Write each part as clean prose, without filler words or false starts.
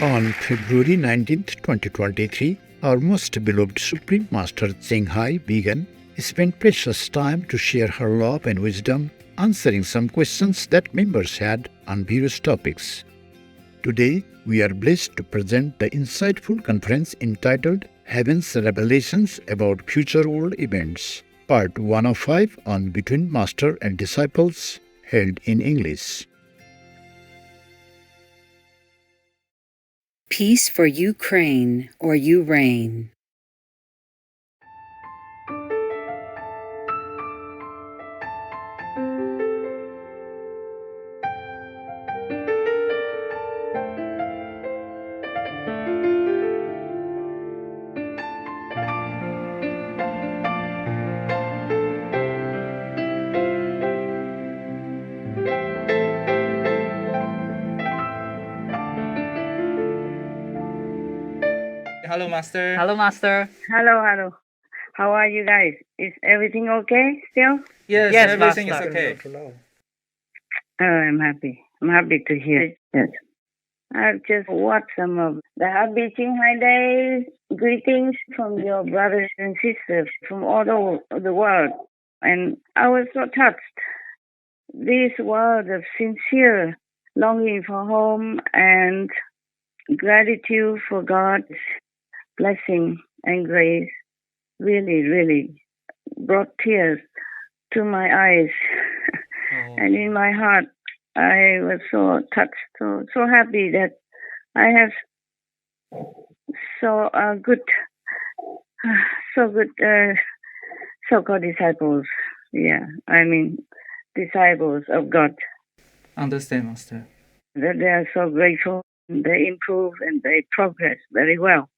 On February 19th, 2023, our most beloved Supreme Master Ching Hai Vegan spent precious time to share her love and wisdom, answering some questions that members had on various topics. Today, we are blessed to present the insightful conference entitled Heaven's Revelations about Future World Events, Part 105 on Between Master and Disciples, held in English. Peace for Ukraine, or you reign. Hello, Master. Hello, Master. Hello. How are you guys? Is everything okay still? Yes, Yes, everything Master. is okay. Oh, I'm happy. I'm happy to hear it. Yes. I've just watched some of the Happy Qinghai Day greetings from your brothers and sisters from all over the world. And I was so touched. This word of sincere longing for home and gratitude for God's blessing and grace really brought tears to my eyes. And in my heart, I was so touched, so happy that I have good so-called disciples. Yeah, I mean disciples of God. Understand, Master. That they are so grateful. They improve and they progress very well.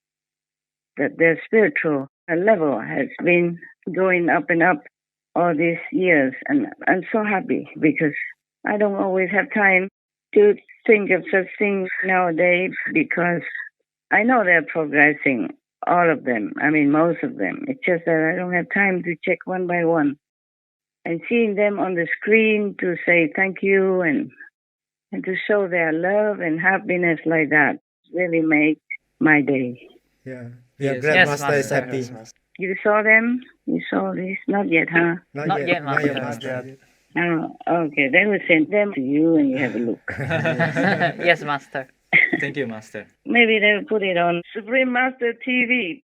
That their spiritual level has been going up and up all these years, and I'm so happy because I don't always have time to think of such things nowadays because I know they're progressing, all of them. I mean, most of them. It's just that I don't have time to check one by one. And seeing them on the screen to say thank you and to show their love and happiness like that really makes my day. Yeah, we are Yes, glad yes, Master is Master. happy. You saw them? You saw this? Not yet, huh? Not yet, Not yet, Master. Master. Oh, okay. They will send them to you and you have a look. Yes, Master. Thank you, Master. Maybe they will put it on Supreme Master TV.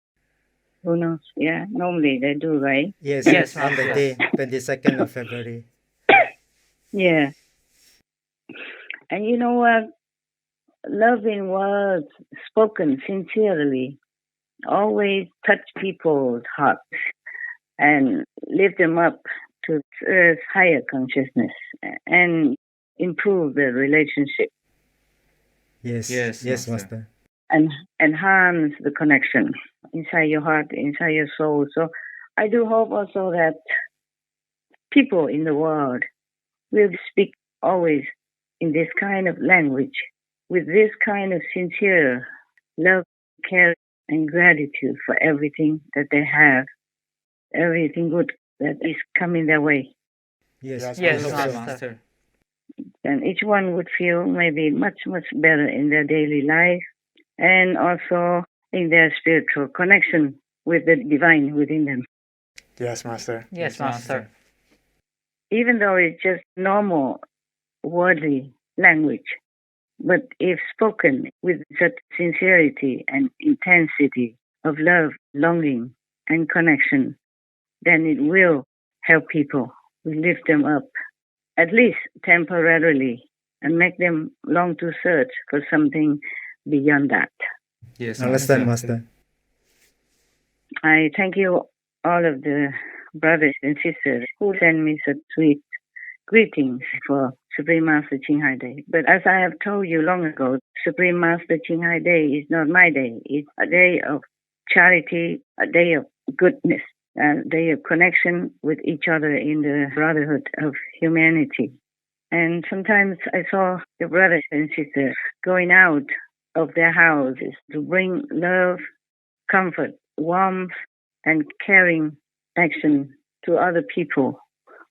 Who knows? Yeah, normally they do, right? Yes, Yes, on the Master. day, 22nd of February. Yeah. And you know what? Loving words spoken sincerely always touch people's hearts and lift them up to earth's higher consciousness and improve the relationship Yes, Yes, yes, Master. Master. and enhance the connection inside your heart, inside your soul. So I do hope also that people in the world will speak always in this kind of language, with this kind of sincere love, care, and gratitude for everything that they have, everything good that is coming their way. Yes, Yes, we hope Understand, so. Master. Master. And each one would feel maybe much better in their daily life and also in their spiritual connection with the divine within them. Yes, Master. Yes, Master. Even though it's just normal, worldly language, but if spoken with such sincerity and intensity of love, longing, and connection, then it will help people, lift them up, at least temporarily, and make them long to search for something beyond that. Yes, Understand, Master. Master. I thank you, all of the brothers and sisters who send me such sweet greetings for Supreme Master Ching Hai Day. But as I have told you long ago, Supreme Master Ching Hai Day is not my day. It's a day of charity, a day of goodness, a day of connection with each other in the brotherhood of humanity. And sometimes I saw the brothers and sisters going out of their houses to bring love, comfort, warmth, and caring action to other people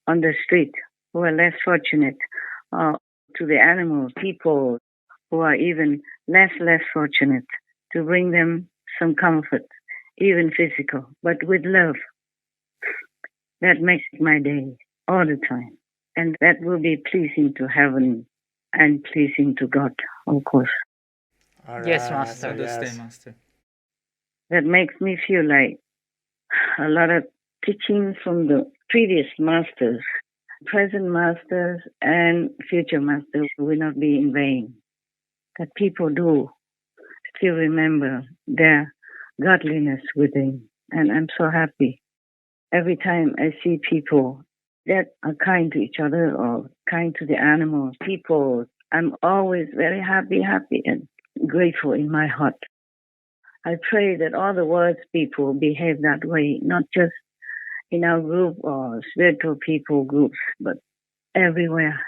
on the street who are less fortunate, to the animals, people, who are even less fortunate, to bring them some comfort, even physical, but with love. That makes my day all the time. And that will be pleasing to heaven and pleasing to God, of course. All Yes, right, Master. Understand, yes. Master. That makes me feel like a lot of teaching from the previous masters, present masters and future masters will not be in vain. That people do still remember their godliness within. And I'm so happy. Every time I see people that are kind to each other or kind to the animals, people, I'm always very happy and grateful in my heart. I pray that all the world's people behave that way, not just in our group or spiritual people groups, but everywhere,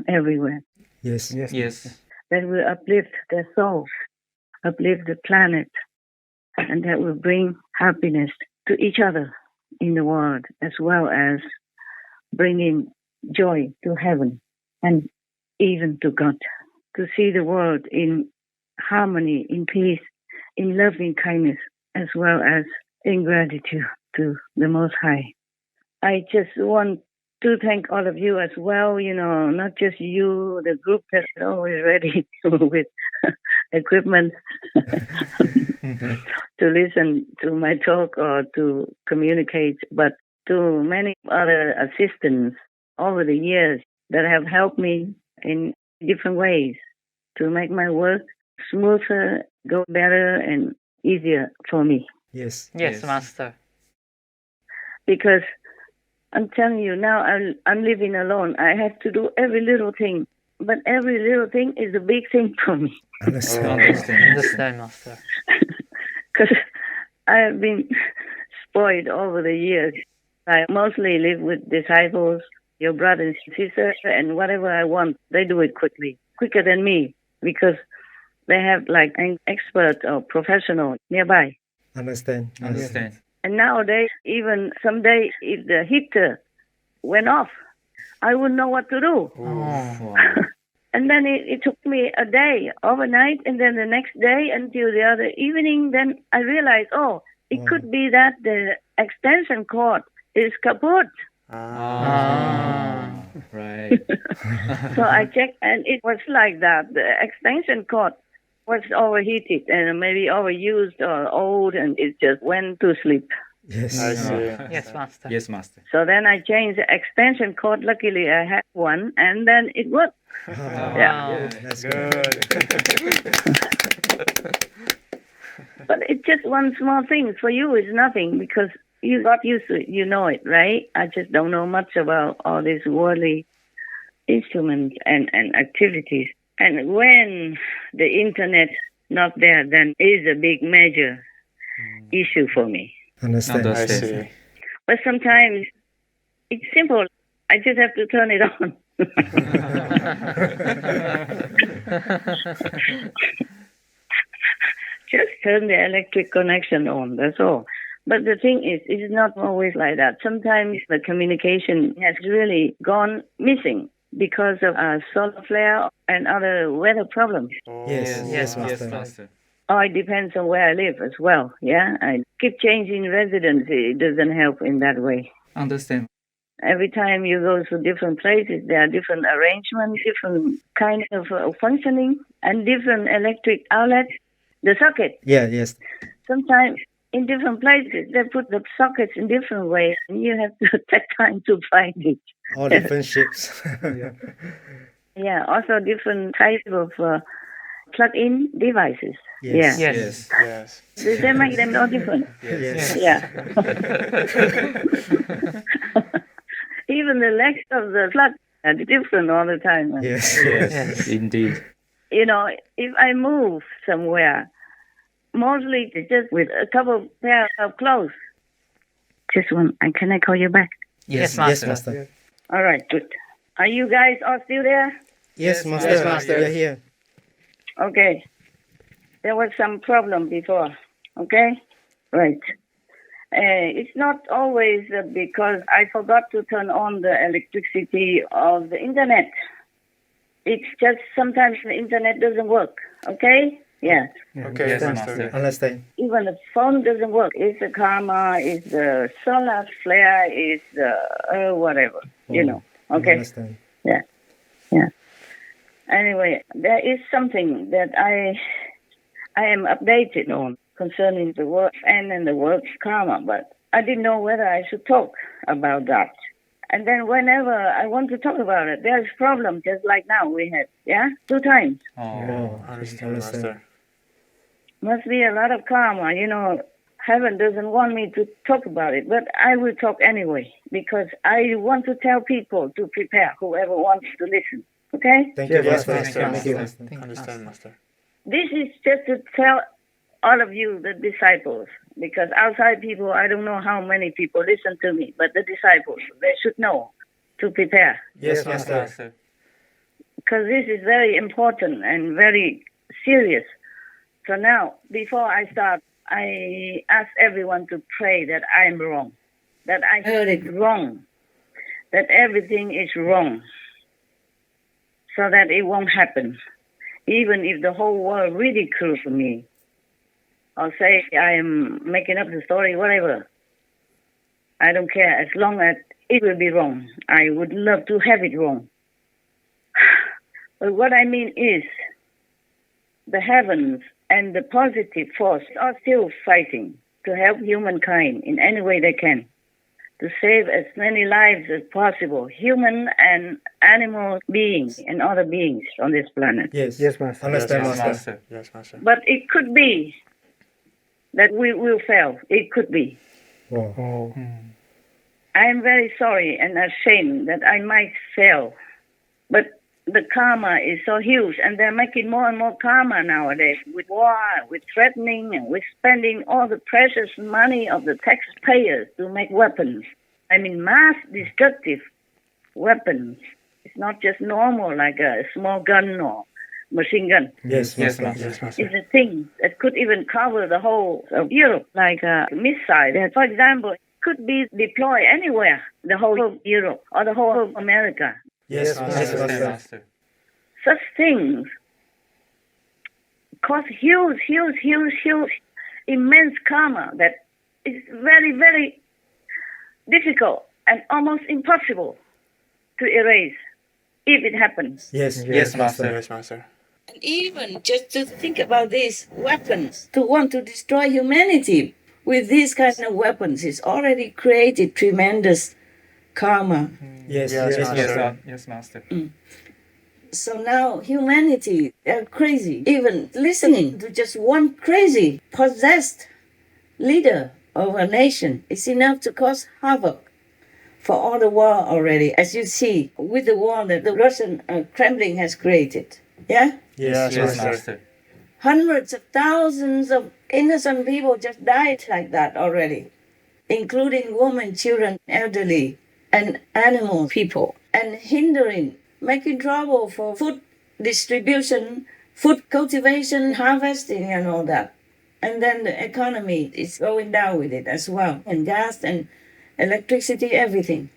everywhere. Yes. Yes. That will uplift their souls, uplift the planet, and that will bring happiness to each other in the world, as well as bringing joy to heaven and even to God. To see the world in harmony, in peace, in loving kindness, as well as in gratitude to the Most High. I just want to thank all of you as well, not just you, the group that's always ready with equipment to listen to my talk or to communicate, but to many other assistants over the years that have helped me in different ways to make my work smoother, go better, and easier for me. Yes. Yes, Yes. Master. Because I'm telling you now, I'm living alone. I have to do every little thing, but every little thing is a big thing for me. Understand. Understand. Understand, Master. Because I have been spoiled over the years. I mostly live with disciples, your brothers and sisters, and whatever I want, they do it quicker than me, because they have like an expert or professional nearby. Understand. Understand. And nowadays, even someday, if the heater went off, I wouldn't know what to do. Oh. Wow. And then it took me a day, overnight, and then the next day until the other evening. Then I realized, it could be that the extension cord is kaput. Ah. Right. So I checked, and it was like that. The extension cord was overheated and maybe overused or old, and it just went to sleep. Yes. I see. Yes, Master. Yes, Master. So then I changed the extension cord. Luckily, I had one, and then it worked. Wow. That's Good. But it's just one small thing. For you, it's nothing because you got used to it. You know it, right? I just don't know much about all these worldly instruments and activities. And when the internet's not there, then is a big major issue for me. Understand. I Understand. see. But sometimes it's simple. I just have to turn it on. Just turn the electric connection on, that's all. But the thing is, it's not always like that. Sometimes the communication has really gone missing because of solar flare and other weather problems. Yes. Yes, Yes, Yes, Master. Master. Or it depends on where I live as well, yeah? I keep changing residency. It doesn't help in that way. Understand. Every time you go to different places, there are different arrangements, different kind of functioning, and different electric outlets. The socket, Yeah. Yes. sometimes in different places, they put the sockets in different ways, and you have to take time to find it. All different shapes. Yeah, also different types of plug-in devices. Yes. Yeah, Yes. Yes. they make them all different. Yes. Yeah. Even the legs of the plug are different all the time. Yes. Yes. Indeed. If I move somewhere, mostly just with a couple pair of clothes. Just one. Can I call you back? Yes, Yes, Master. Master. All right, good. Are you guys all still there? Yes, Master. Yes, Master. We are here. Okay. There was some problem before. Okay? Right. It's not always because I forgot to turn on the electricity of the internet. It's just sometimes the internet doesn't work. Okay? Yeah. Okay, Yes, Master. Master. Understand. Even the phone doesn't work. It's the karma, it's the solar flare, it's the whatever, you know. Okay? Understand. Yeah. Yeah. Anyway, there is something that I am updated on concerning the world's end and the world's karma, but I didn't know whether I should talk about that. And then whenever I want to talk about it, there's problem, just like now we had, 2 times. Oh, Understand. Must be a lot of karma, you know. Heaven doesn't want me to talk about it, but I will talk anyway, because I want to tell people to prepare, whoever wants to listen. Okay? Thank you, Yes, Master. Master. Thank you, Master. Master. Understand, Master. This is just to tell all of you, the disciples, because outside people, I don't know how many people listen to me, but the disciples, they should know to prepare. Yes, Yes, Master. Master. Because this is very important and very serious. So now, before I start, I ask everyone to pray that I am wrong, that I heard it wrong, that everything is wrong, so that it won't happen. Even if the whole world ridicules me, or say I am making up the story, whatever. I don't care, as long as it will be wrong. I would love to have it wrong. But what I mean is, the heavens and the positive force are still fighting to help humankind in any way they can, to save as many lives as possible, human and animal beings and other beings on this planet. Yes. Master. Understand, Yes, Master. Master. Yes, Master. But it could be that we will fail. It could be. Wow. Oh. I am very sorry and ashamed that I might fail. But the karma is so huge, and they're making more and more karma nowadays with war, with threatening, and with spending all the precious money of the taxpayers to make weapons. I mean, mass destructive weapons. It's not just normal, like a small gun or machine gun. Yes, Yes, Master. Master. Yes, Master. It's a thing that could even cover the whole of Europe, like a missile. That, for example, could be deployed anywhere, the whole of Europe or the whole of America. Yes, Yes, Master. Understand, Master. Master. Such things cause huge, immense karma that is very, very difficult and almost impossible to erase if it happens. Yes, Yes, Master. Yes, Master. And even just to think about these weapons, to want to destroy humanity with these kind of weapons is already created tremendous karma. Yes, Yes, yes, Master. Master. Yes, Master. So now humanity, they're crazy. Even listening to just one crazy, possessed leader of a nation is enough to cause havoc for all the war already, as you see with the war that the Russian Kremlin has created. Yeah? Yes, Yes, Master. Master. Hundreds of thousands of innocent people just died like that already, including women, children, elderly, and animal people, and hindering, making trouble for food distribution, food cultivation, harvesting, and all that. And then the economy is going down with it as well, and gas and electricity, everything.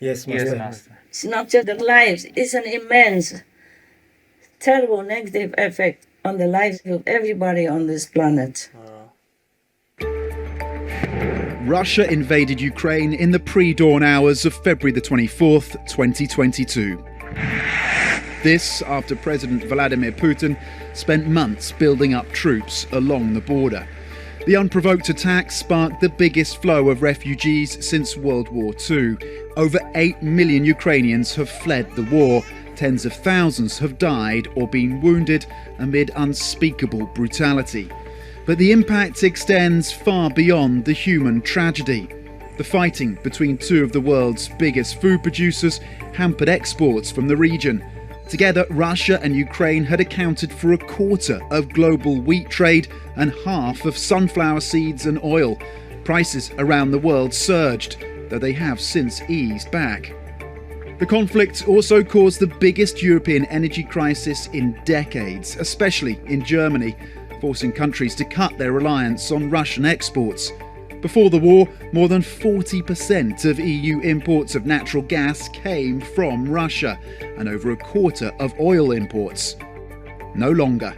Yes, Yes, Master. Master. It's not just the lives, it's an immense, terrible negative effect on the lives of everybody on this planet. Russia invaded Ukraine in the pre-dawn hours of February the 24th, 2022. This after President Vladimir Putin spent months building up troops along the border. The unprovoked attack sparked the biggest flow of refugees since World War II. Over 8 million Ukrainians have fled the war. Tens of thousands have died or been wounded amid unspeakable brutality. But the impact extends far beyond the human tragedy. The fighting between two of the world's biggest food producers hampered exports from the region. Together, Russia and Ukraine had accounted for a quarter of global wheat trade and half of sunflower seeds and oil. Prices around the world surged, though they have since eased back. The conflict also caused the biggest European energy crisis in decades, especially in Germany, forcing countries to cut their reliance on Russian exports. Before the war, more than 40% of EU imports of natural gas came from Russia, and over a quarter of oil imports. No longer.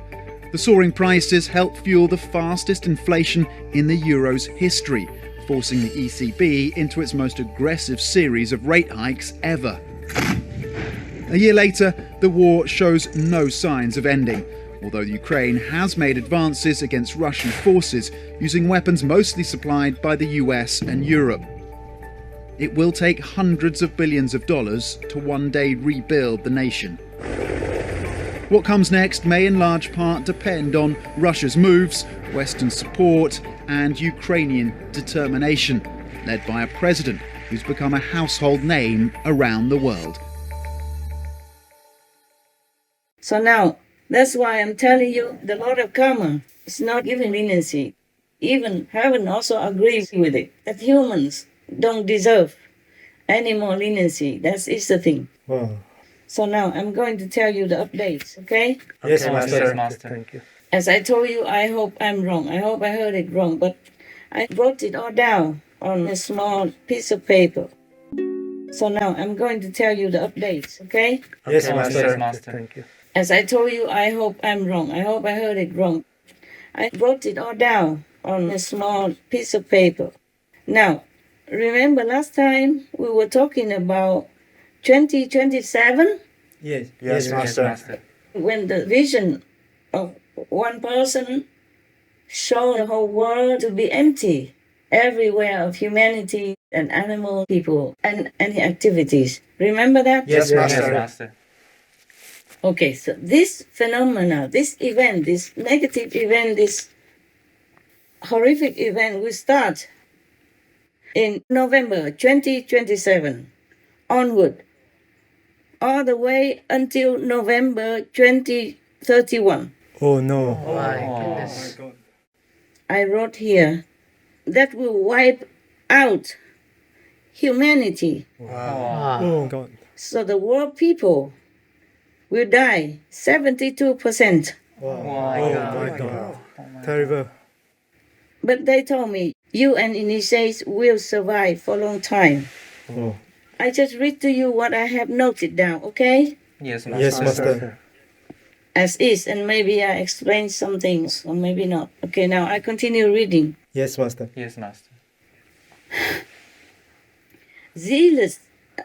The soaring prices helped fuel the fastest inflation in the euro's history, forcing the ECB into its most aggressive series of rate hikes ever. A year later, the war shows no signs of ending, although Ukraine has made advances against Russian forces using weapons mostly supplied by the US and Europe. It will take hundreds of billions of dollars to one day rebuild the nation. What comes next may in large part depend on Russia's moves, Western support and Ukrainian determination, led by a president who's become a household name around the world. So now, that's why I'm telling you, the Lord of Karma is not giving leniency. Even heaven also agrees with it, that humans don't deserve any more leniency. That is the thing. Wow. So now, I'm going to tell you the updates, okay? Yes, Okay, Master. yes, Master. Thank you. As I told you, I hope I'm wrong. I hope I heard it wrong, but I wrote it all down on a small piece of paper. So now, I'm going to tell you the updates, okay? Yes, Okay, Master. yes, Master. Thank you. As I told you, I hope I'm wrong. I hope I heard it wrong. I wrote it all down on a small piece of paper. Now, remember last time we were talking about 2027? Yes. Yes, Yes, Master. Master. When the vision of one person showed the whole world to be empty, everywhere of humanity and animal people and any activities. Remember that? Yes, Yes, Master. Master. Okay, so this phenomena, this event, this negative event, this horrific event will start in November 2027 onward, all the way until November 2031. Oh no. Oh my Oh. goodness. I wrote here that will wipe out humanity. Wow. Oh God. So the world people will die 72%. Wow. Oh Oh God. my God. Terrible. But they told me you and initiates will survive for a long time. Oh. I just read to you what I have noted down, okay? Yes, Master. Yes, Master. As is, and maybe I explain some things, or maybe not. Okay, now I continue reading. Yes, Master. Yes, Master. Zealous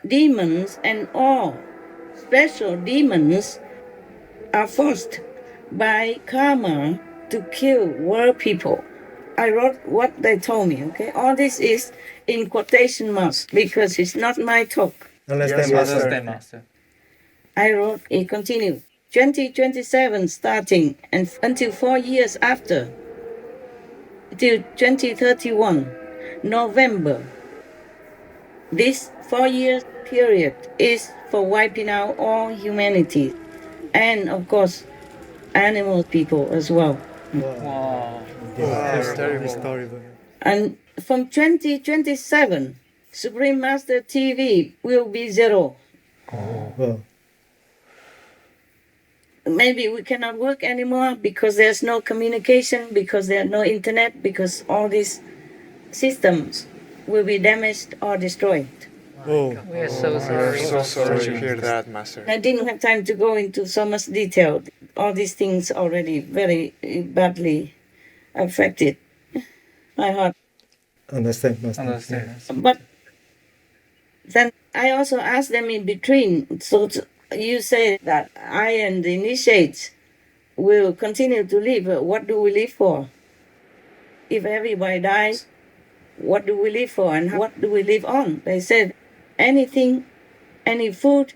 demons and all special demons are forced by karma to kill world people. I wrote what they told me, okay? All this is in quotation marks because it's not my talk. Understand, Yes, Master. Understand, Master. I wrote, it continued. 2027 starting and until 4 years after, till 2031, November. This 4 year period is for wiping out all humanity and, of course, animal people as well. Wow. It's terrible. It's terrible. And from 2027, Supreme Master TV will be zero. Wow. Maybe we cannot work anymore because there's no communication, because there's no internet, because all these systems will be damaged or destroyed. Oh. We are so sorry. So sorry to hear that, Master. I didn't have time to go into so much detail. All these things already very badly affected my heart. Understand, Master. Understand, Master. But then I also asked them in between. So you say that I and the initiates will continue to live. What do we live for? If everybody dies, what do we live for and what do we live on? They said anything, any food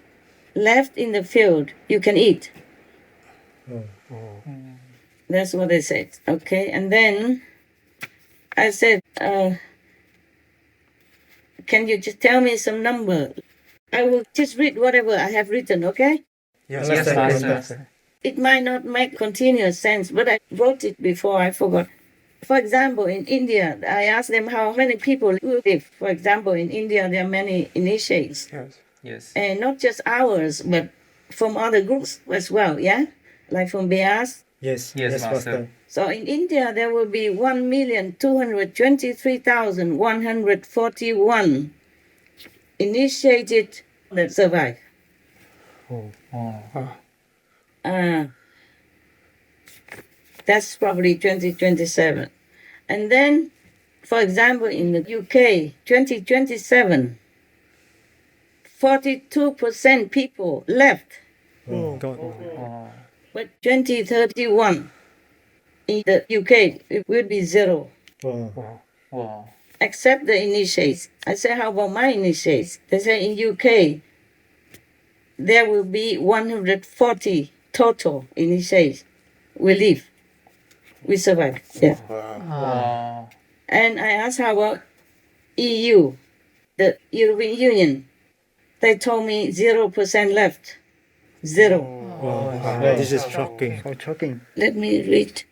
left in the field, you can eat. That's what they said. Okay, and then I said, can you just tell me some number? I will just read whatever I have written, okay? Yes, Yes, Master. Master. It might not make continuous sense, but I wrote it before I forgot. For example, in India, I asked them how many people will live. For example, in India, there are many initiates. Yes. Yes. And not just ours, but from other groups as well, yeah? Like from Beas. Yes. Yes, Yes, Master. Master. So in India, there will be 1,223,141 initiated that survive. That's probably 2027. And then, for example, in the UK, 2027, 42% people left. Oh, God. But 2031, in the UK, it will be zero, Wow. Wow. except the initiates. I say, how about my initiates? They say in UK, there will be 140 total initiates. We live. We survive. Yeah. Wow. And I asked, how about EU, the European Union? They told me 0% left. Zero. Wow. This is shocking. So shocking. Let me read.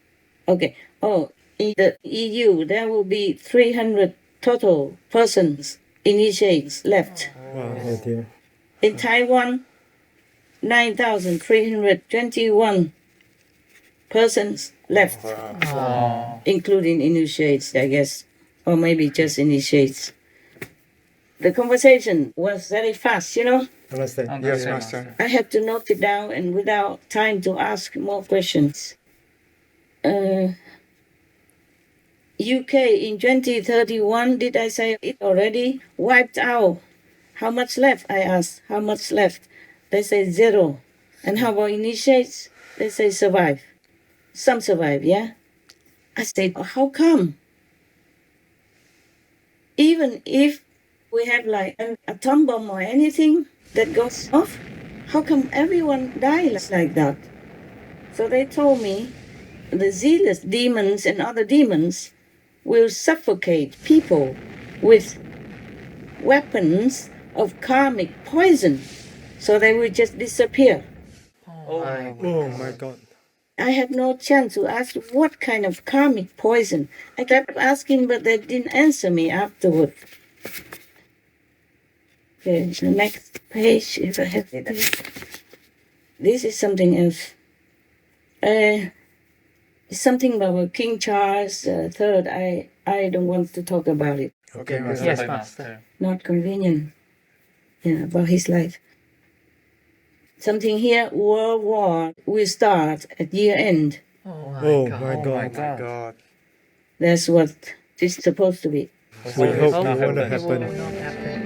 Okay. Oh, in the EU, there will be 300 total persons, initiates left. Wow. Oh, dear. In Taiwan, 9,321 persons left, including initiates, I guess, or maybe just initiates. The conversation was very fast, you know. Understand. Yes, Master. I had to note it down and without time to ask more questions. UK in 2031, did I say it already? Wiped out. How much left? I asked. How much left? They say zero. And how about initiates? They say survive. Some survive, yeah? I said, how come? Even if we have like an atom bomb or anything that goes off, how come everyone dies like that? So they told me the zealous demons and other demons will suffocate people with weapons of karmic poison, so they will just disappear. Oh my Oh, my God. I had no chance to ask what kind of karmic poison. I kept asking, but they didn't answer me afterward. Okay, the next page, if I have it. This is something else. It's something about King Charles III. I don't want to talk about it. Okay, Master. Yes, Master. Not convenient. Yeah, about his life. Something here, World War will start at year end. Oh, my God. God. That's what it's supposed to be. We hope it won't It will happen. not happen.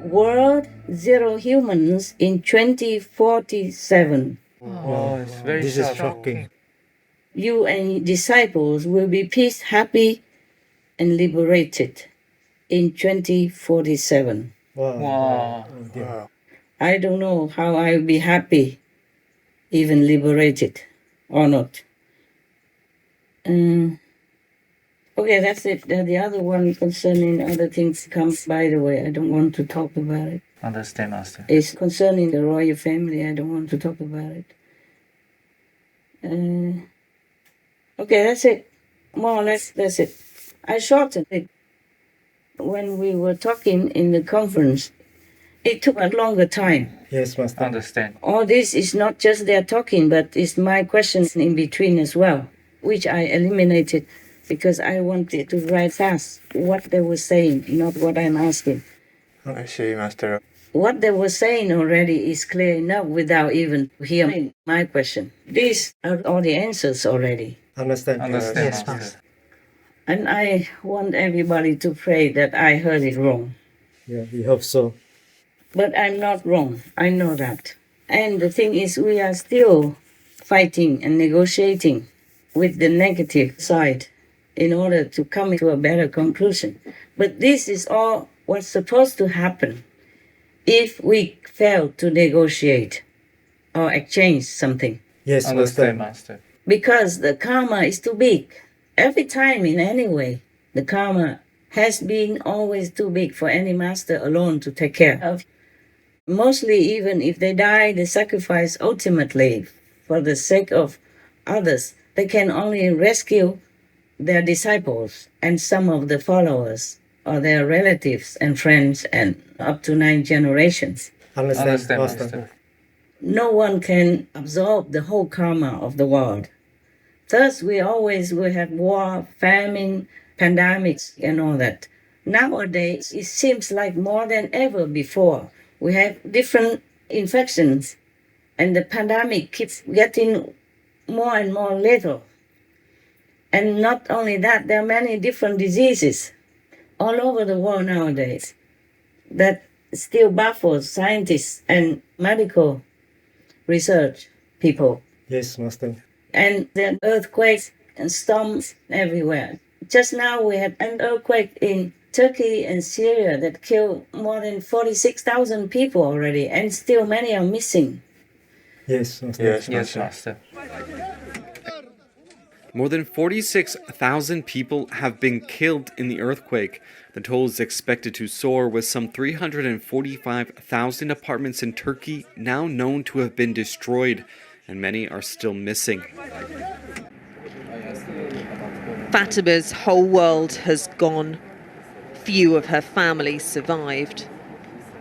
World Zero Humans in 2047. Oh, it's very This is shocking. shocking. You and disciples will be peace, happy, and liberated in 2047. Wow. Wow. Oh, dear. Wow. I don't know how I'll be happy, even liberated or not. Okay, that's it. The other one concerning other things comes by the way. I don't want to talk about it. Understand, Master. It's concerning the royal family. I don't want to talk about it. Okay, that's it. More or less, that's it. I shortened it. When we were talking in the conference, it took a longer time. Yes, Master. Understand. All this is not just their talking, but it's my questions in between as well, which I eliminated because I wanted to write fast what they were saying, not what I'm asking. I see, Master. What they were saying already is clear enough without even hearing my question. These are all the answers already. Understand. Understand, Yes. Master. And I want everybody to pray that I heard it wrong. Yeah, we hope so. But I'm not wrong. I know that. And the thing is, we are still fighting and negotiating with the negative side in order to come to a better conclusion. But this is all what's supposed to happen if we fail to negotiate or exchange something. Yes, Understand, Master. Master. Because the karma is too big. Every time in any way, the karma has been always too big for any master alone to take care of. Mostly, even if they die, they sacrifice ultimately for the sake of others. They can only rescue their disciples and some of the followers or their relatives and friends and up to 9 generations. Understand, Understand, Master. Master. No one can absorb the whole karma of the world. Thus, we always will have war, famine, pandemics, and all that. Nowadays, it seems like more than ever before, we have different infections, and the pandemic keeps getting more and more lethal. And not only that, there are many different diseases all over the world nowadays that still baffles scientists and medical research people. Yes, Master. And there are earthquakes and storms everywhere. Just now we had an earthquake in Turkey and Syria that killed more than 46,000 people already, and still many are missing. Yes, Master. Yes, Yes, Master. Master. More than 46,000 people have been killed in the earthquake. The toll is expected to soar, with some 345,000 apartments in Turkey now known to have been destroyed, and many are still missing. Fatima's whole world has gone. Few of her family survived.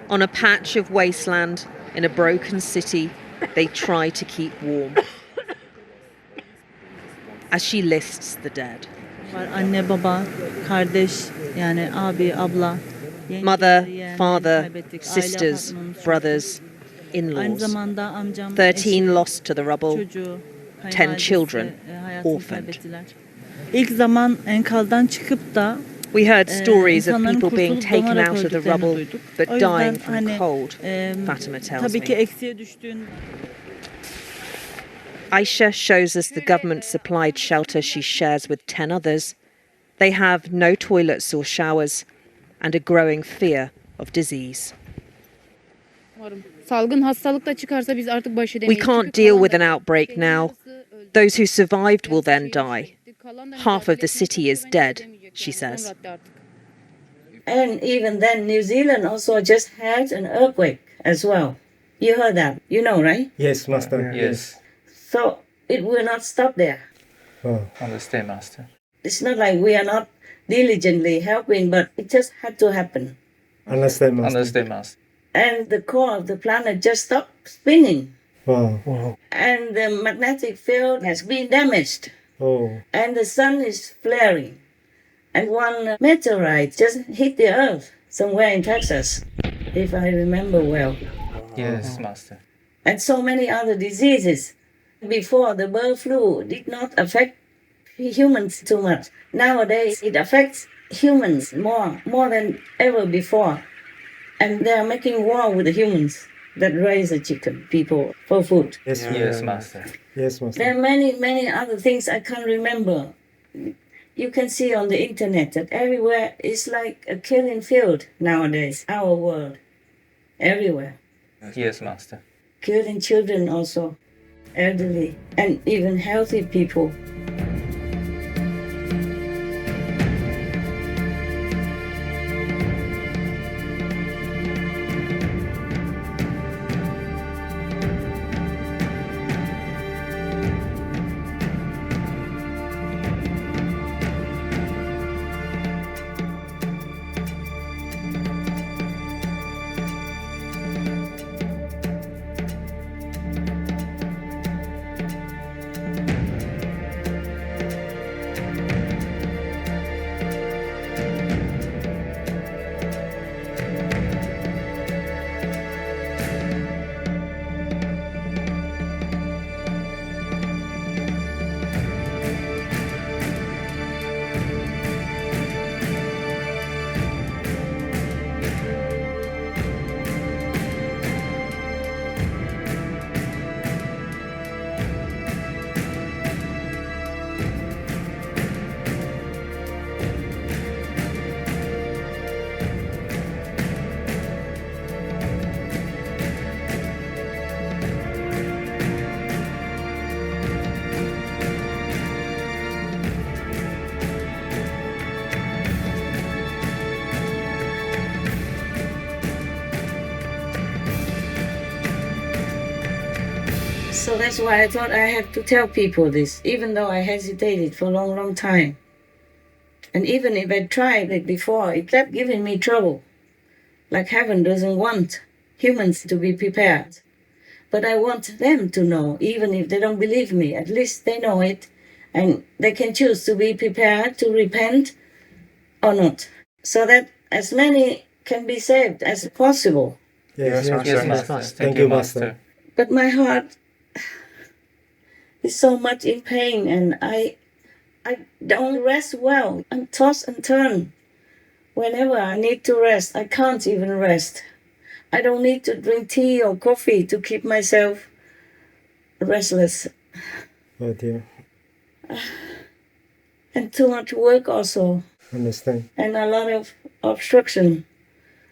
On a patch of wasteland in a broken city, they try to keep warm. As she lists the dead. Anne, baba, kardeş, yani abi, abla. Mother, father, sisters, brothers, in-laws. 13 lost to the rubble, 10 children orphaned. İlk zaman enkazdan çıkıp da We heard stories of insanların people being kurtulup taken donarak out of the öldüklerini rubble duyduk. but O yüzden dying from hani, cold, Fatima tells tabii ki me. eksiğe düştüğün Aisha shows us the government-supplied shelter she shares with 10 others. They have no toilets or showers and a growing fear of disease. Salgın hastalık da çıkarsa biz artık baş We edemeyiz. can't deal with an outbreak now. Those who survived will then die. Half of the city is dead, she says. And even then, New Zealand also just had an earthquake as well. You heard that, you know, right? Yes, Master. Yes. So it will not stop there. Oh. Understand, Master. It's not like we are not diligently helping, but it just had to happen. Understand, Master. Understand, Master. And the core of the planet just stopped spinning. Wow. And the magnetic field has been damaged. Oh. And the sun is flaring. And one meteorite just hit the earth somewhere in Texas, if I remember well. Yes, Master. And so many other diseases. Before, the bird flu did not affect humans too much. Nowadays, it affects humans more than ever before. And they are making war with the humans that raise the chicken people for food. Yes, Yes, Master. Yes, Master. There are many other things I can't remember. You can see on the internet that everywhere is like a killing field nowadays, our world. Everywhere. Yes, Master. Killing children also, elderly, and even healthy people. So that's why I thought I had to tell people this, even though I hesitated for a long, long time. And even if I tried it before, it kept giving me trouble. Like heaven doesn't want humans to be prepared. But I want them to know, even if they don't believe me, at least they know it. And they can choose to be prepared, to repent or not. So that as many can be saved as possible. Yes, Yes, Master. Master. Thank you, Master. But my heart is so much in pain, and I don't rest well. I'm tossed and turned. Whenever I need to rest, I can't even rest. I don't need to drink tea or coffee to keep myself restless. Oh dear. And too much work also. Understand. And a lot of obstruction.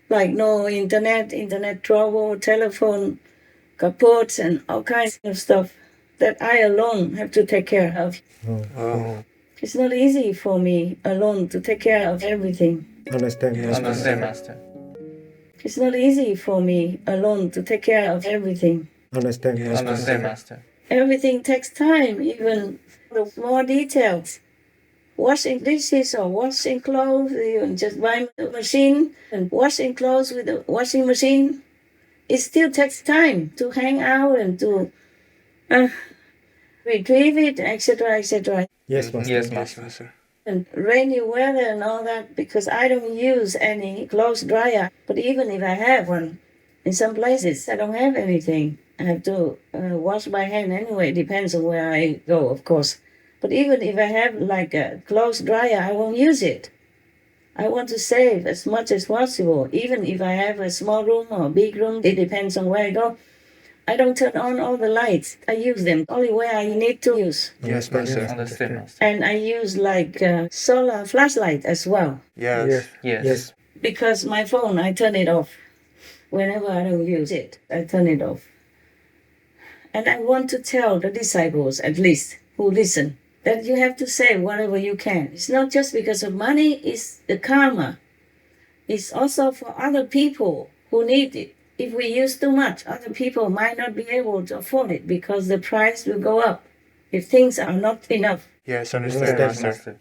Like no internet trouble, telephone kapots, and all kinds of stuff that I alone have to take care of. Oh. It's not easy for me alone to take care of everything. Understand, Master. Understand, Master. It's not easy for me alone to take care of everything. Understand, Master. Understand, Master. Everything takes time, even the small details. Washing dishes or washing clothes, you just buy a machine and washing clothes with a washing machine. It still takes time to hang out and to retrieve it, etc., etc. Yes, Master. Yes, Master. And rainy weather and all that, because I don't use any clothes dryer. But even if I have one, in some places I don't have anything. I have to wash by hand anyway. Depends on where I go, of course. But even if I have like a clothes dryer, I won't use it. I want to save as much as possible. Even if I have a small room or a big room, it depends on where I go. I don't turn on all the lights. I use them only where I need to use. Yes, Master. Understand, Master. And I use like solar flashlight as well. Yes. Yes. Because my phone, I turn it off. Whenever I don't use it, I turn it off. And I want to tell the disciples, at least, who listen, that you have to save whatever you can. It's not just because of money, it's the karma. It's also for other people who need it. If we use too much, other people might not be able to afford it because the price will go up if things are not enough. Yes, understand, Master.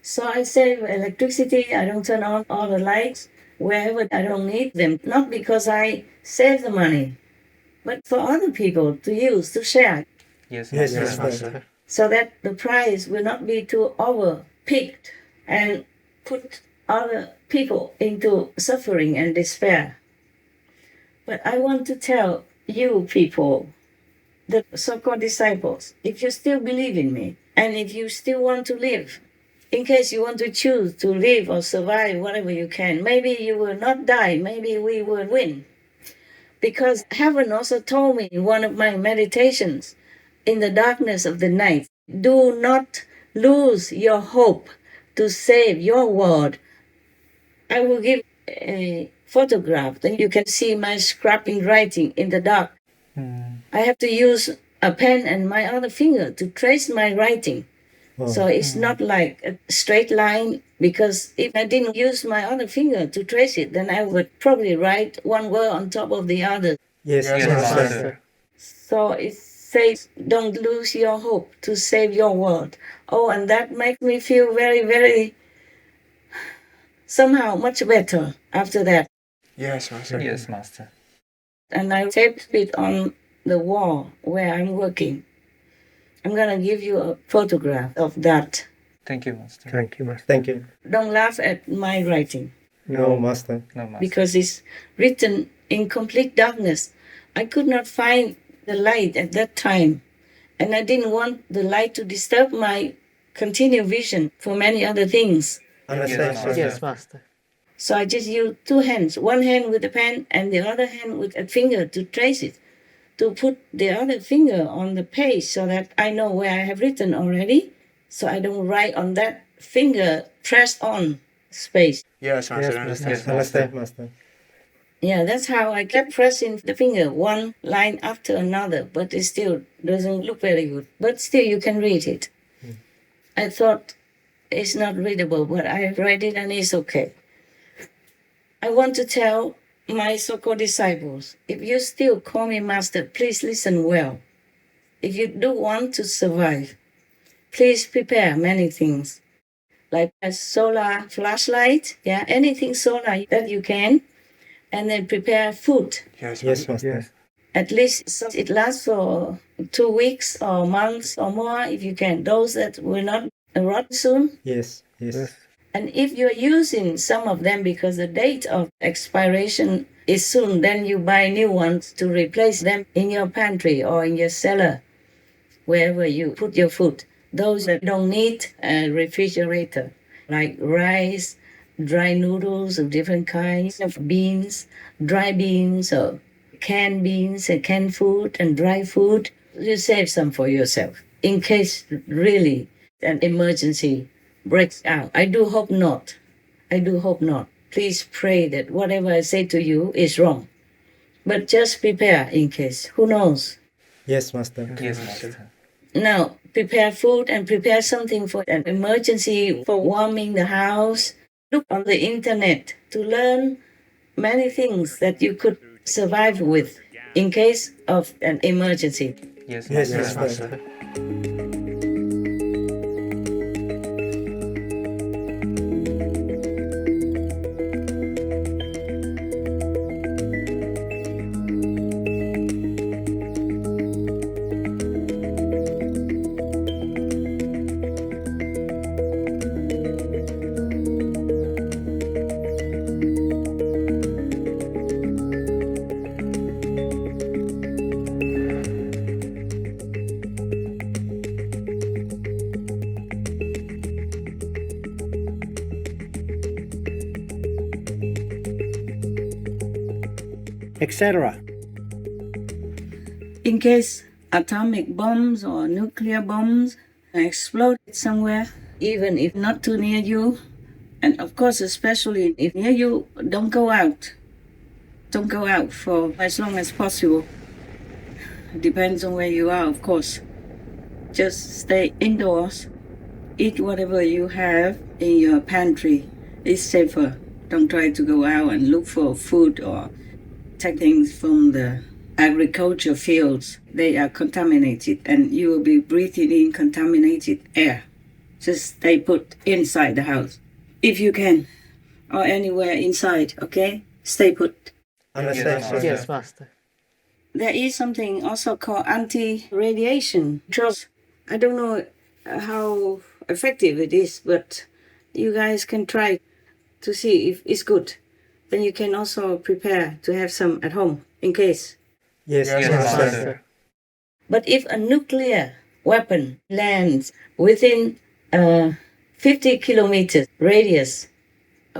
So I save electricity, I don't turn on all the lights wherever I don't need them. Not because I save the money, but for other people to use, to share. Yes, Yes, Master. Master. So that the price will not be too over-peaked and put other people into suffering and despair. But I want to tell you people, the so-called disciples, if you still believe in me, and if you still want to live, in case you want to choose to live or survive whatever you can, maybe you will not die, maybe we will win. Because heaven also told me in one of my meditations, in the darkness of the night, do not lose your hope to save your world. I will give a photograph, then you can see my scrapping writing in the dark. I have to use a pen and my other finger to trace my writing. So it's not like a straight line, because if I didn't use my other finger to trace it, then I would probably write one word on top of the other. Yes, Yes, Master. Master. So it says, don't lose your hope to save your world. Oh, and that makes me feel very, very, somehow much better after that. Yes, Master. Yes, Master. And I taped it on the wall where I'm working. I'm going to give you a photograph of that. Thank you, Master. Thank you, Master. Thank you. Don't laugh at my writing, No, Master. No, Master. because it's written in complete darkness. I could not find the light at that time, and I didn't want the light to disturb my continued vision for many other things. Understand, Master. Yes, Master. So I just used two hands, one hand with the pen and the other hand with a finger to trace it, to put the other finger on the page so that I know where I have written already, so I don't write on that finger pressed on space. Yes, Master. Yes, Understand. Yes, Understand, Master. Yeah, that's how I kept pressing the finger, one line after another, but it still doesn't look very good. But still, you can read it. I thought it's not readable, but I read it and it's okay. I want to tell my so-called disciples, if you still call me master, please listen well. if you do want to survive, please prepare many things, like a solar flashlight, anything solar that you can, and then prepare food. Yes, Yes, Master. Master. At least so it lasts for 2 weeks or months or more if you can. Those that will not rot soon. Yes, yes. And if you're using some of them because the date of expiration is soon, then you buy new ones to replace them in your pantry or in your cellar, wherever you put your food. Those that don't need a refrigerator, like rice, dry noodles of different kinds of beans, dry beans or canned beans and canned food and dry food, you save some for yourself in case really an emergency breaks out. I do hope not. I do hope not. Please pray that whatever I say to you is wrong. But just prepare in case. Who knows? Yes, Master. Yes, Master. Now, prepare food and prepare something for an emergency for warming the house. Look on the internet to learn many things that you could survive with in case of an emergency. Yes, Yes, Master. Master. etc. In case atomic bombs or nuclear bombs explode somewhere, even if not too near you, and of course, especially if near you, don't go out. Don't go out for as long as possible. Depends on where you are, of course. Just stay indoors. Eat whatever you have in your pantry. It's safer. Don't try to go out and look for food or take things from the agriculture fields. They are contaminated and you will be breathing in contaminated air. Just stay put inside the house if you can, or anywhere inside, okay? Stay put. Understand, Master. Yes, Master. There is something also called anti-radiation drugs. I don't know how effective it is, but you guys can try to see if it's good. Then you can also prepare to have some at home in case. Yes, Yes, Master. Master. But if a nuclear weapon lands within 50 kilometers radius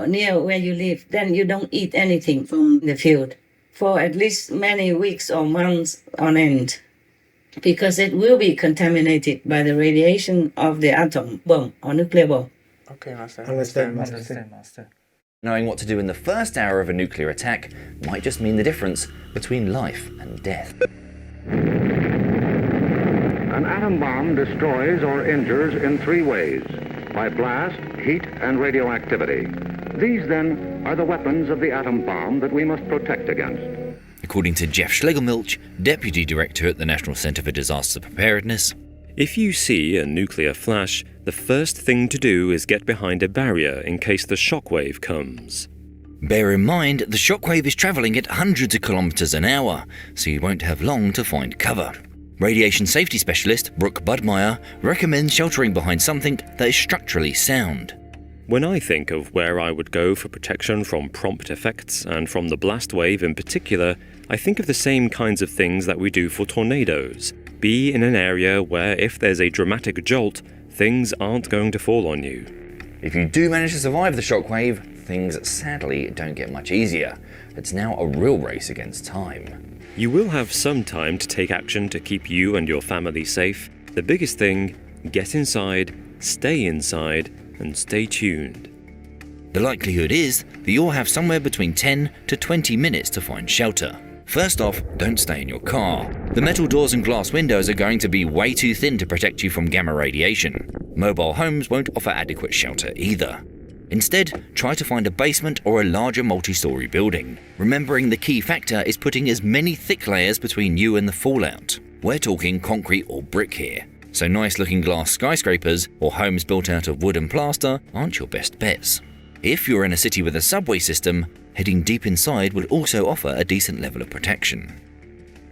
near where you live, then you don't eat anything from the field for at least many weeks or months on end, because it will be contaminated by the radiation of the atom bomb or nuclear bomb. Okay, Master. Understand, Master. Understand, Master. Knowing what to do in the first hour of a nuclear attack might just mean the difference between life and death. An atom bomb destroys or injures in three ways: by blast, heat, and radioactivity. These, then, are the weapons of the atom bomb that we must protect against. According to Jeff Schlegelmilch, Deputy Director at the National Centre for Disaster Preparedness, if you see a nuclear flash, the first thing to do is get behind a barrier in case the shockwave comes. bear in mind the shockwave is travelling at hundreds of kilometres an hour, so you won't have long to find cover. Radiation safety specialist Brooke Budmeyer recommends sheltering behind something that is structurally sound. When I think of where I would go for protection from prompt effects, and from the blast wave in particular, I think of the same kinds of things that we do for tornadoes. Be in an area where if there's a dramatic jolt, things aren't going to fall on you. If you do manage to survive the shockwave, things sadly don't get much easier. It's now a real race against time. You will have some time to take action to keep you and your family safe. The biggest thing, get inside, and stay tuned. The likelihood is that you'll have somewhere between 10 to 20 minutes to find shelter. First off, don't stay in your car. The metal doors and glass windows are going to be way too thin to protect you from gamma radiation. Mobile homes won't offer adequate shelter either. Instead, try to find a basement or a larger multi-story building, remembering the key factor is putting as many thick layers between you and the fallout. We're talking concrete or brick here, so nice-looking glass skyscrapers or homes built out of wood and plaster aren't your best bets. If you're in a city with a subway system, heading deep inside would also offer a decent level of protection.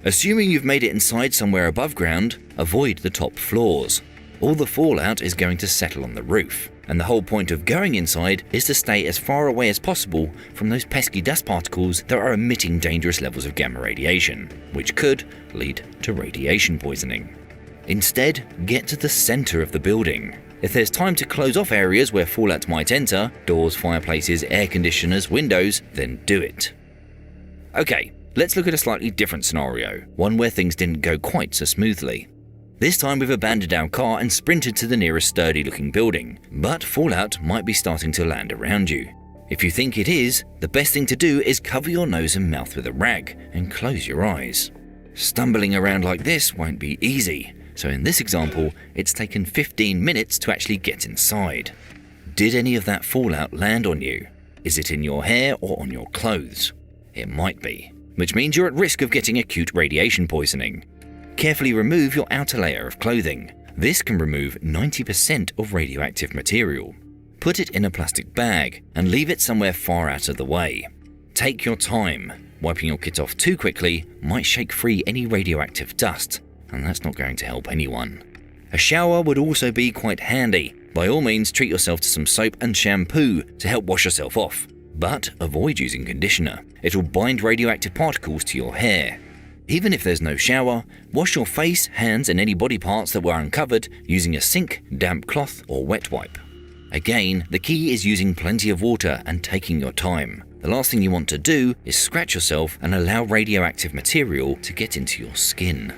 Assuming you've made it inside somewhere above ground, avoid the top floors. All the fallout is going to settle on the roof, and the whole point of going inside is to stay as far away as possible from those pesky dust particles that are emitting dangerous levels of gamma radiation, which could lead to radiation poisoning. Instead, get to the center of the building. If there's time to close off areas where fallout might enter, doors, fireplaces, air conditioners, windows, then do it. Okay, let's look at a slightly different scenario, one where things didn't go quite so smoothly. This time we've abandoned our car and sprinted to the nearest sturdy-looking building, but fallout might be starting to land around you. If you think it is, the best thing to do is cover your nose and mouth with a rag and close your eyes. Stumbling around like this won't be easy, so in this example, it's taken 15 minutes to actually get inside. Did any of that fallout land on you? Is it in your hair or on your clothes? It might be, which means you're at risk of getting acute radiation poisoning. Carefully remove your outer layer of clothing. This can remove 90% of radioactive material. Put it in a plastic bag and leave it somewhere far out of the way. Take your time. Wiping your kit off too quickly might shake free any radioactive dust, and that's not going to help anyone. A shower would also be quite handy. By all means, treat yourself to some soap and shampoo to help wash yourself off, but avoid using conditioner. It'll bind radioactive particles to your hair. Even if there's no shower, wash your face, hands and any body parts that were uncovered using a sink, damp cloth or wet wipe. Again, the key is using plenty of water and taking your time. The last thing you want to do is scratch yourself and allow radioactive material to get into your skin.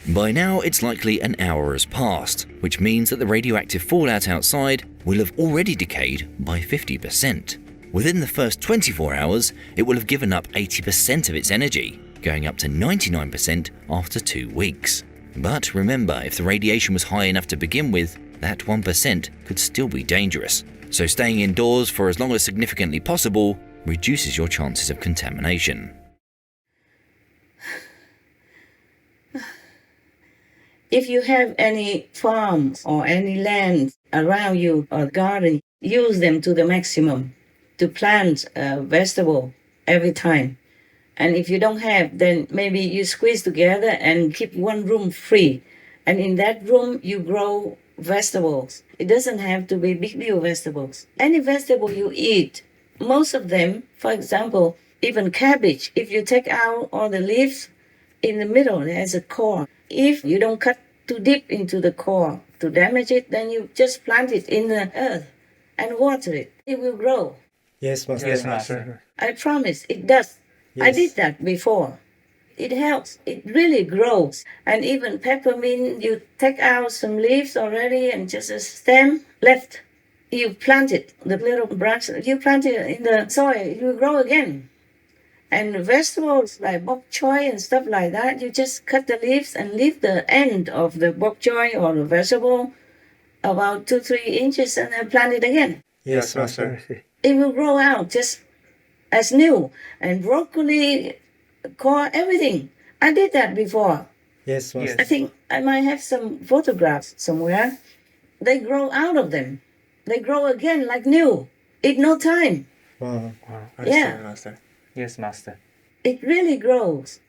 By now, it's likely an hour has passed, which means that the radioactive fallout outside will have already decayed by 50%. Within the first 24 hours, it will have given up 80% of its energy, going up to 99% after 2 weeks. But remember, if the radiation was high enough to begin with, that 1% could still be dangerous. So staying indoors for as long as significantly possible reduces your chances of contamination. If you have any farms or any land around you or garden, use them to the maximum to plant a vegetable every time. And if you don't have, then maybe you squeeze together and keep one room free. And in that room, you grow vegetables. It doesn't have to be big deal vegetables. Any vegetable you eat, most of them, for example, even cabbage, if you take out all the leaves, in the middle there's a core. If you don't cut too deep into the core to damage it, then you just plant it in the earth and water it. It will grow. Yes, Master. Yes, Master. I promise, it does. Yes. I did that before. It helps. It really grows. And even peppermint, you take out some leaves already and just a stem left. You plant it, the little branch, you plant it in the soil, it will grow again. And vegetables like bok choy and stuff like that, you just cut the leaves and leave the end of the bok choy or the vegetable about 2-3 inches and then plant it again. Yes, Master. It will grow out just as new. And broccoli, core, everything. I did that before. Yes, Master. I think I might have some photographs somewhere. They grow out of them. They grow again like new. In no time. Wow. Wow. Yeah. Master. Yes, Master. It really grows.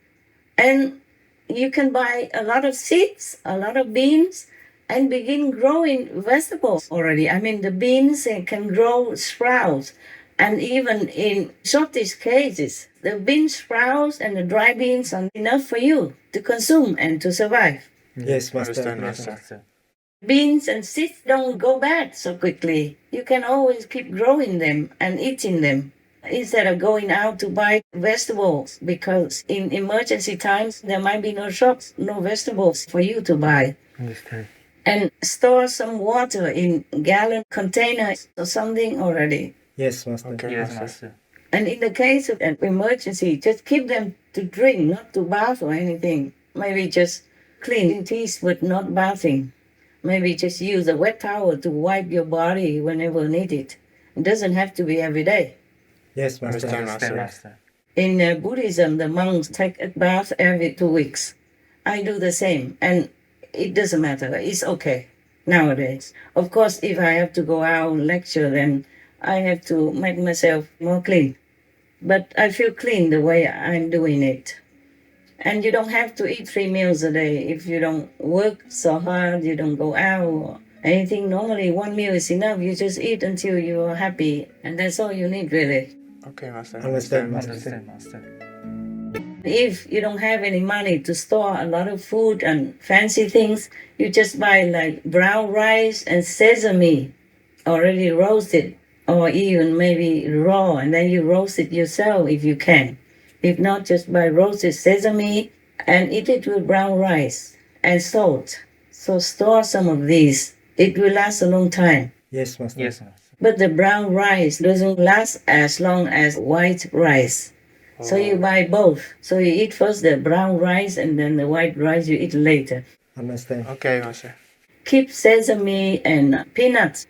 And you can buy a lot of seeds, a lot of beans, and begin growing vegetables already. I mean, the beans can grow sprouts. And even in shortest cases, the bean sprouts and the dry beans are enough for you to consume and to survive. Yes, Master. Understand, Master. Beans and seeds don't go bad so quickly. You can always keep growing them and eating them instead of going out to buy vegetables, because in emergency times there might be no shops, no vegetables for you to buy. Understand. And store some water in gallon containers or something already. Yes, Master. Okay, yes, Master. And in the case of an emergency, just keep them to drink, not to bath or anything. Maybe just clean teeth but not bathing. Maybe just use a wet towel to wipe your body whenever needed. It doesn't have to be every day. Yes, Master. Understand, Master. In Buddhism, the monks take a bath every 2 weeks. I do the same, and it doesn't matter. It's okay nowadays. Of course, if I have to go out and lecture, then I have to make myself more clean. But I feel clean the way I'm doing it. And you don't have to eat 3 meals a day if you don't work so hard, you don't go out or anything. Normally, 1 meal is enough. You just eat until you're happy, and that's all you need, really. Okay, Master. Understand, Master. Understand, Master. If you don't have any money to store a lot of food and fancy things, you just buy like brown rice and sesame already roasted, or even maybe raw, and then you roast it yourself if you can. If not, just buy roasted sesame and eat it with brown rice and salt. So store some of these. It will last a long time. Yes, Master. Yes, Master. But the brown rice doesn't last as long as white rice. So you buy both. So you eat first the brown rice and then the white rice you eat later. Understand. Okay, Master. Keep sesame and peanuts.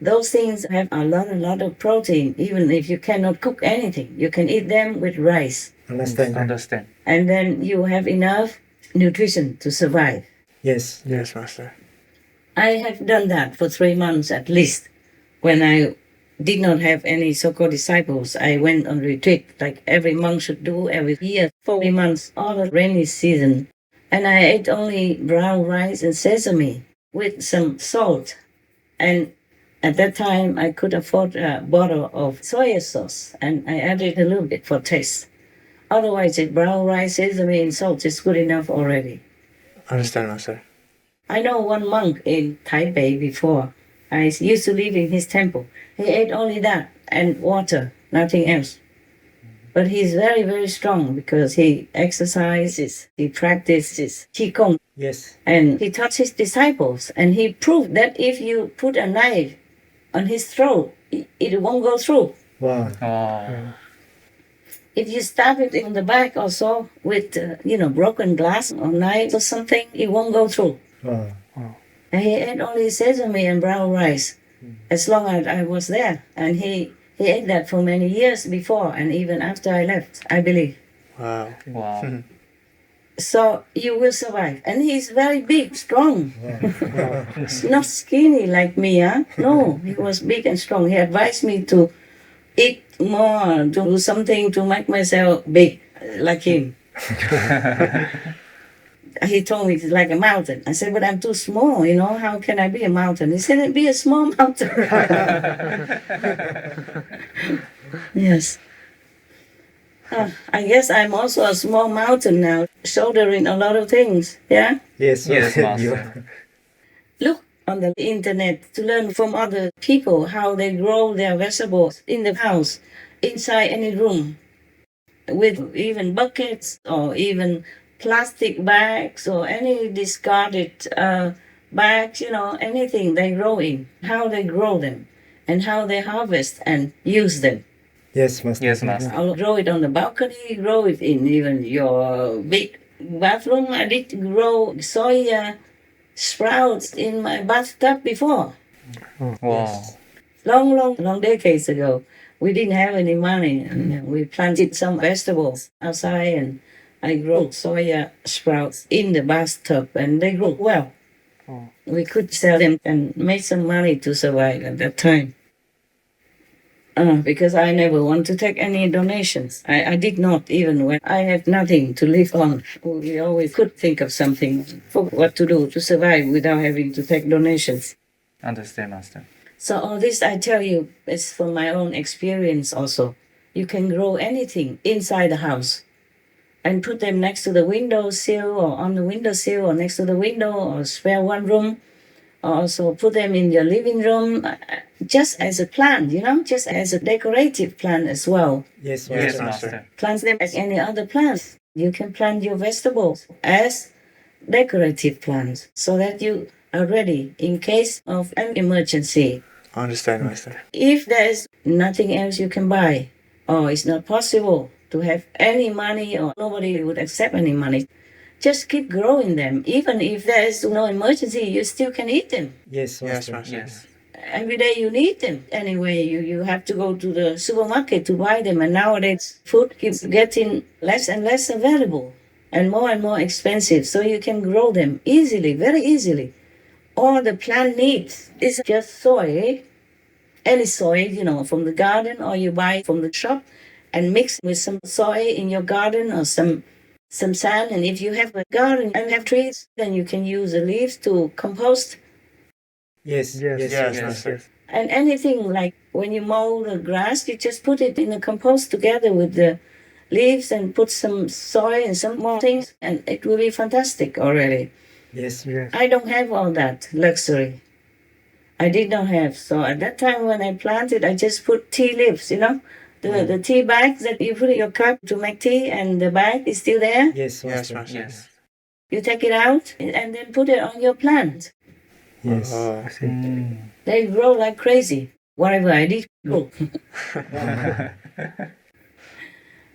Those things have a lot of protein. Even if you cannot cook anything, you can eat them with rice. Understand. Understand. And then you have enough nutrition to survive. Yes. Yes, Master. I have done that for 3 months at least. When I did not have any so-called disciples, I went on retreat like every monk should do every year, 4 months, all the rainy season. And I ate only brown rice and sesame with some salt. And at that time, I could afford a bottle of soy sauce, and I added a little bit for taste. Otherwise, it's brown rice, sesame, and salt is good enough already. Understand, Master. I know one monk in Taipei before. I used to live in his temple. He ate only that and water, nothing else. But he's very strong because he exercises, he practices Qigong, Yes. and he taught his disciples. And he proved that if you put a knife on his throat, it won't go through. Wow. Oh. If you stab it in the back or so with, broken glass or knife or something, it won't go through. Wow. And he ate only sesame and brown rice as long as I was there. And he ate that for many years before and even after I left, I believe. Wow. Wow. So you will survive. And he's very big, strong. Wow. Not skinny like me, huh? No, he was big and strong. He advised me to eat more, to do something to make myself big like him. He told me it's like a mountain. I said, but I'm too small, how can I be a mountain? He said, be a small mountain. Yes. I guess I'm also a small mountain now, shouldering a lot of things, yeah? Yes, Yes, You- Master. Look on the internet to learn from other people how they grow their vegetables in the house, inside any room, with even buckets or even plastic bags or any discarded bags, anything they grow in, how they grow them and how they harvest and use them. Yes, Master. Yes, Master. I'll grow it on the balcony, grow it in even your big bathroom. I did grow soy sprouts in my bathtub before. Wow. Long decades ago. We didn't have any money, and we planted some vegetables outside, and I grew soya sprouts in the bathtub, and they grew well. Oh. We could sell them and make some money to survive at that time. Because I never want to take any donations. I did not, even when I have nothing to live on. We always could think of something for what to do to survive without having to take donations. Understand, Master. So all this I tell you is from my own experience also. You can grow anything inside the house and put them next to the windowsill or on the windowsill or next to the window or spare one room. Or also put them in your living room just as a plant, just as a decorative plant as well. Yes, Yes, Master. Master. Plant them as any other plant. You can plant your vegetables as decorative plants so that you are ready in case of an emergency. Understand, Master. If there is nothing else you can buy, or it's not possible to have any money, or nobody would accept any money, just keep growing them. Even if there is no emergency, you still can eat them. Yes, Yes, Master. Master. Yes. every day you need them. Anyway, you have to go to the supermarket to buy them. And nowadays, food keeps getting less and less available and more expensive. So you can grow them easily, very easily. All the plant needs is just soil, any soil, from the garden or you buy from the shop and mix with some soil in your garden or some sand. And if you have a garden and have trees, then you can use the leaves to compost. Yes, Yes. And anything like when you mow the grass, you just put it in the compost together with the leaves and put some soil and some more things, and it will be fantastic already. Yes. I don't have all that luxury. I did not have. So at that time when I planted, I just put tea leaves, the tea bags that you put in your cup to make tea, and the bag is still there. Yes, Master. Yes. You take it out and then put it on your plant. Yes. I see. They grow like crazy. Whatever I did, grow.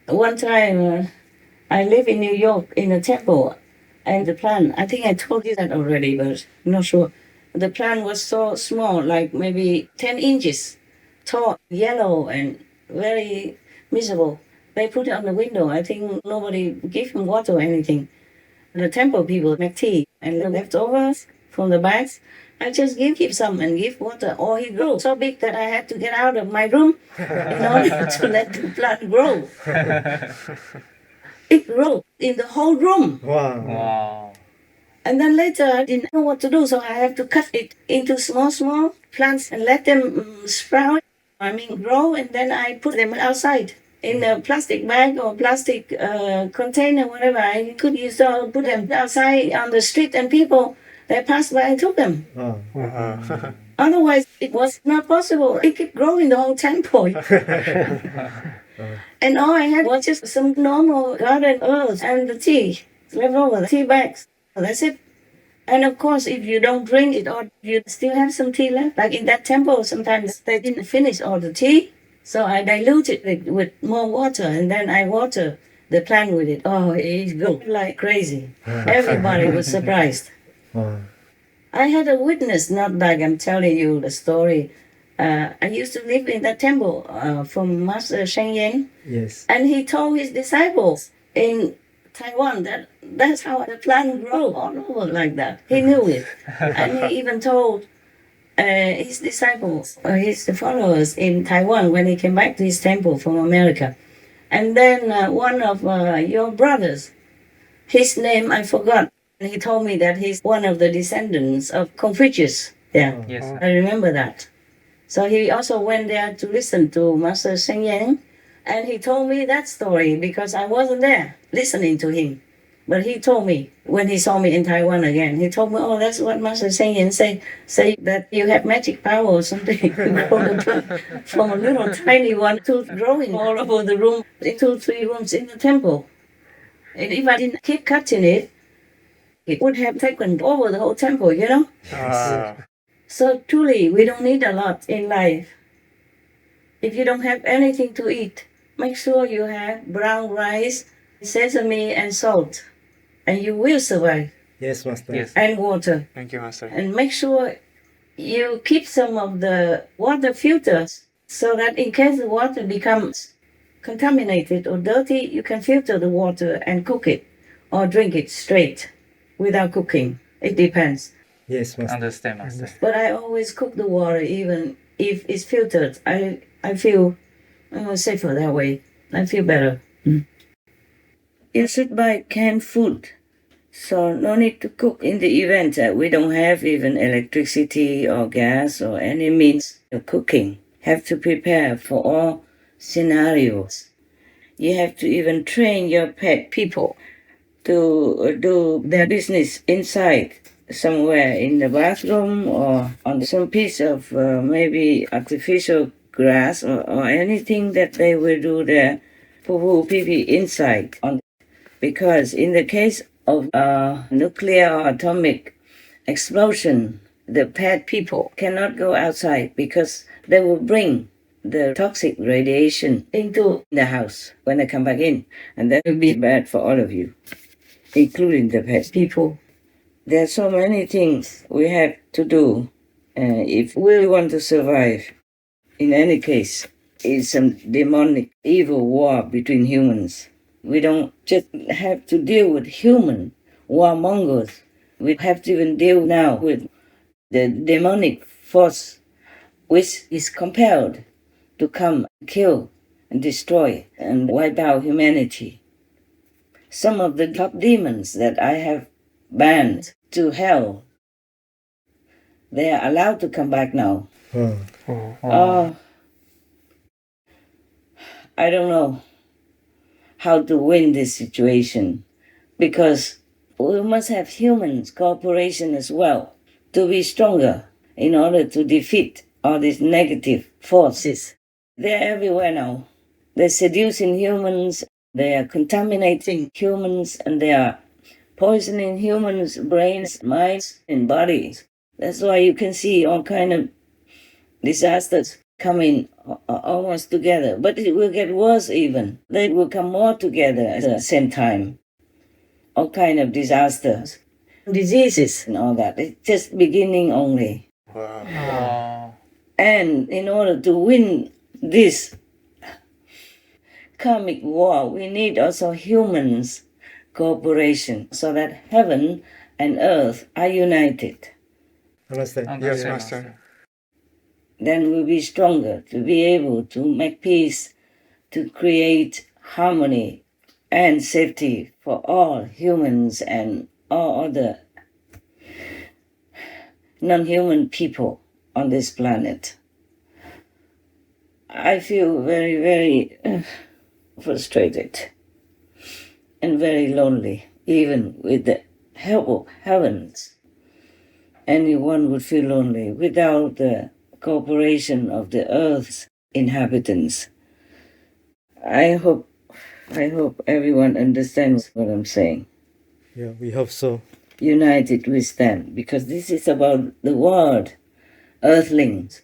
One time, I live in New York in a temple, and the plant, I think I told you that already, but I'm not sure. The plant was so small, like maybe 10 inches tall, yellow, and very miserable. They put it on the window. I think nobody gave him water or anything. The temple people make tea, and the leftovers from the bags, I just give him some and give water. Or he grew so big that I had to get out of my room in order to let the plant grow. It grew in the whole room. Wow. And then later I didn't know what to do, so I have to cut it into small plants and let them sprout, grow, and then I put them outside in a plastic bag or plastic container, whatever. I could use to put them outside on the street, and people, they passed by and took them. Otherwise, it was not possible. It could grow in the whole temple. And all I had was just some normal garden earth and the tea left over, the tea bags. That's it. And of course, if you don't drink it or you still have some tea left, like in that temple, sometimes they didn't finish all the tea. So I diluted it with more water, and then I water the plant with it. Oh, it grew like crazy. Everybody was surprised. I had a witness, not like I'm telling you the story. I used to live in that temple from Master Sheng Yen. Yes. And he told his disciples in Taiwan that's how the plant grow all over like that. He knew it. And he even told his disciples, his followers in Taiwan when he came back to his temple from America. And then one of your brothers, his name I forgot. He told me that he's one of the descendants of Confucius. Yeah, Yes. I remember that. So he also went there to listen to Master Sheng Yen. And he told me that story because I wasn't there listening to him. But he told me when he saw me in Taiwan again, he told me, oh, that's what Master Sheng Yen say that you have magic power or something. From a little tiny one to growing all over the room, 2-3 rooms in the temple. And if I didn't keep cutting it, it would have taken over the whole temple, So truly, we don't need a lot in life. If you don't have anything to eat, make sure you have brown rice, sesame, and salt, and you will survive. Yes, Master. Yes. And water. Thank you, Master. And make sure you keep some of the water filters so that in case the water becomes contaminated or dirty, you can filter the water and cook it or drink it straight without cooking. It depends. Yes, Master. Understand, Master. But I always cook the water even if it's filtered. I feel safer that way. I feel better. You should buy canned food. So no need to cook in the event that we don't have even electricity or gas or any means of cooking. Have to prepare for all scenarios. You have to even train your pet people to do their business inside, somewhere in the bathroom or on some piece of maybe artificial grass or anything that they will do their poo pee inside. Because in the case of nuclear or atomic explosion, the pet people cannot go outside because they will bring the toxic radiation into the house when they come back in. And that will be bad for all of you, including the pet people. There are so many things we have to do If we want to survive, in any case, it's some demonic evil war between humans. We don't just have to deal with human warmongers. We have to even deal now with the demonic force which is compelled to come kill and destroy and wipe out humanity. Some of the top demons that I have banned to hell, they are allowed to come back now. I don't know how to win this situation because we must have humans cooperation as well to be stronger in order to defeat all these negative forces. They're everywhere now. They're seducing humans, they are contaminating humans, and they are poisoning humans' brains, minds, and bodies. That's why you can see all kind of disasters coming almost together. But it will get worse even. They will come more together at the same time. All kind of disasters, diseases and all that. It's just beginning only. Wow. And in order to win this karmic war, we need also humans' cooperation so that heaven and earth are united. Understand? Yes, Master. Then we'll be stronger to be able to make peace, to create harmony and safety for all humans and all other non-human people on this planet. I feel very, very frustrated and very lonely, even with the help of heavens. Anyone would feel lonely without the cooperation of the earth's inhabitants. I hope everyone understands what I'm saying. Yeah, we hope so. United we stand, because this is about the world, earthlings,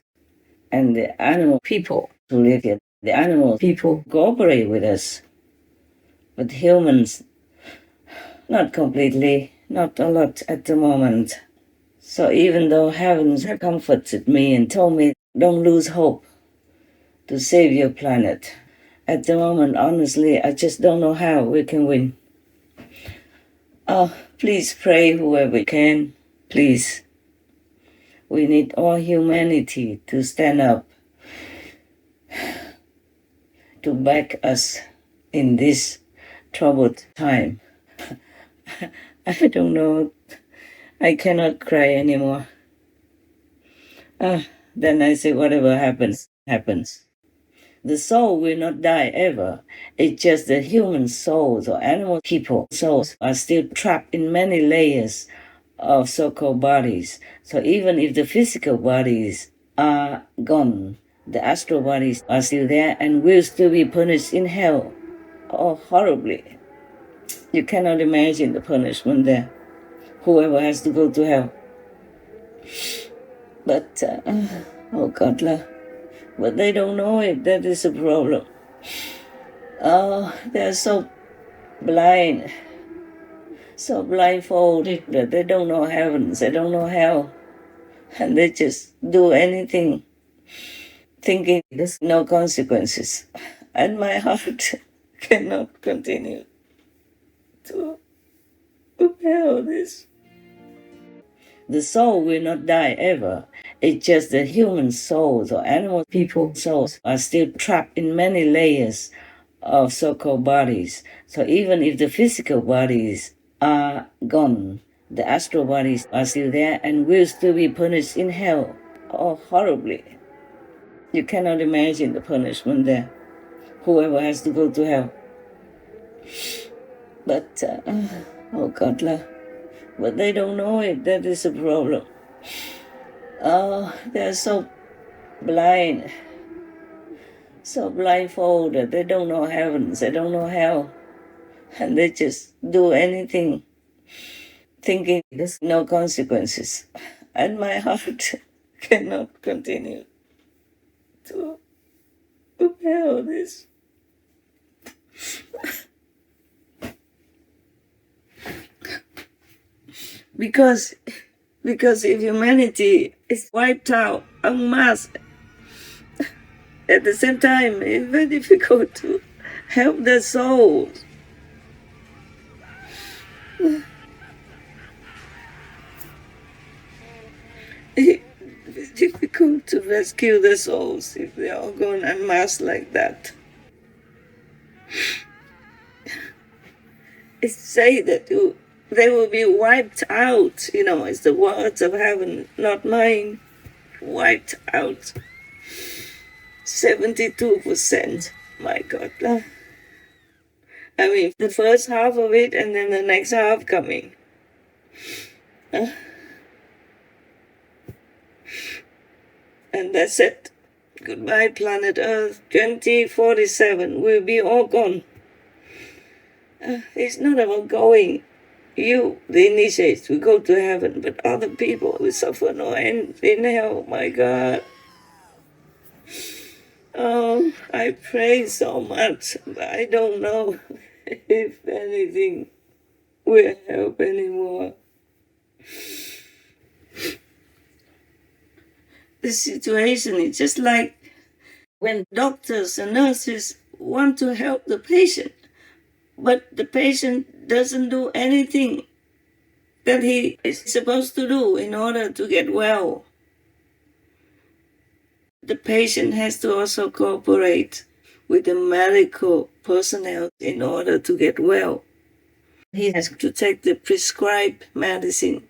and the animal people who live here. The animal people cooperate with us, but humans, not completely, not a lot at the moment. So even though heavens have comforted me and told me, don't lose hope to save your planet, at the moment, honestly, I just don't know how we can win. Please pray whoever can, please. We need all humanity to stand up, to back us in this troubled time. I don't know. I cannot cry anymore. Then I say, whatever happens, happens. The soul will not die ever. It's just that human souls or animal people souls are still trapped in many layers of so-called bodies. So even if the physical bodies are gone, the astral bodies are still there and will still be punished in hell. Oh, horribly. You cannot imagine the punishment there. Whoever has to go to hell. But, oh God, but they don't know it. That is a problem. Oh, they're so blind, so blindfolded that they don't know heavens, they don't know hell. And they just do anything, thinking there's no consequences. And my heart cannot continue to bear this. The soul will not die ever. It's just that human souls or animal people souls are still trapped in many layers of so-called bodies. So even if the physical bodies are gone, the astral bodies are still there and will still be punished in hell. Oh, horribly. You cannot imagine the punishment there. Whoever has to go to hell. But, oh God, but they don't know it. That is a problem. Oh, they're so blind, so blindfolded. They don't know heavens, they don't know hell. And they just do anything, thinking there's no consequences. And my heart cannot continue to bear this. Because Because if humanity is wiped out en masse, at the same time, it's very difficult to help their souls. It's difficult to rescue their souls if they're all gone en masse like that. It's say that they will be wiped out, it's the words of heaven, not mine. Wiped out. 72%. My God. I mean, the first half of it and then the next half coming. And that's it. Goodbye, planet Earth. 2047. We'll be all gone. It's not about going. You, the initiates, will go to heaven, but other people will suffer no end in hell. My God. Oh, I pray so much, but I don't know if anything will help anymore. The situation is just like when doctors and nurses want to help the patient, but the patient doesn't do anything that he is supposed to do in order to get well. The patient has to also cooperate with the medical personnel in order to get well. He has to take the prescribed medicine,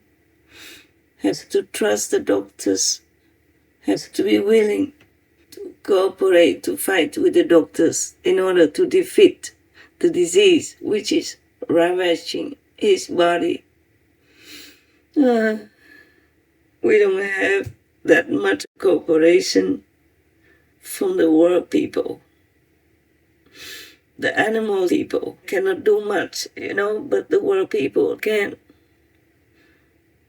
has to trust the doctors, has to be willing to cooperate, to fight with the doctors in order to defeat the disease which is ravaging his body. We don't have that much cooperation from the world people. The animal people cannot do much, but the world people can.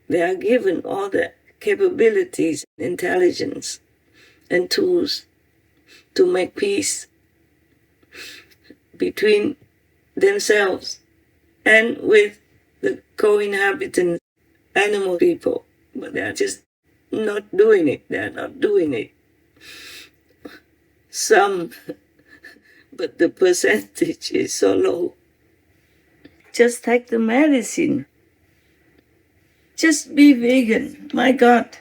They are given all the capabilities, intelligence, and tools to make peace between themselves and with the co-inhabitant animal people. But they are just not doing it. They are not doing it. Some, but the percentage is so low. Just take the medicine. Just be vegan. My God.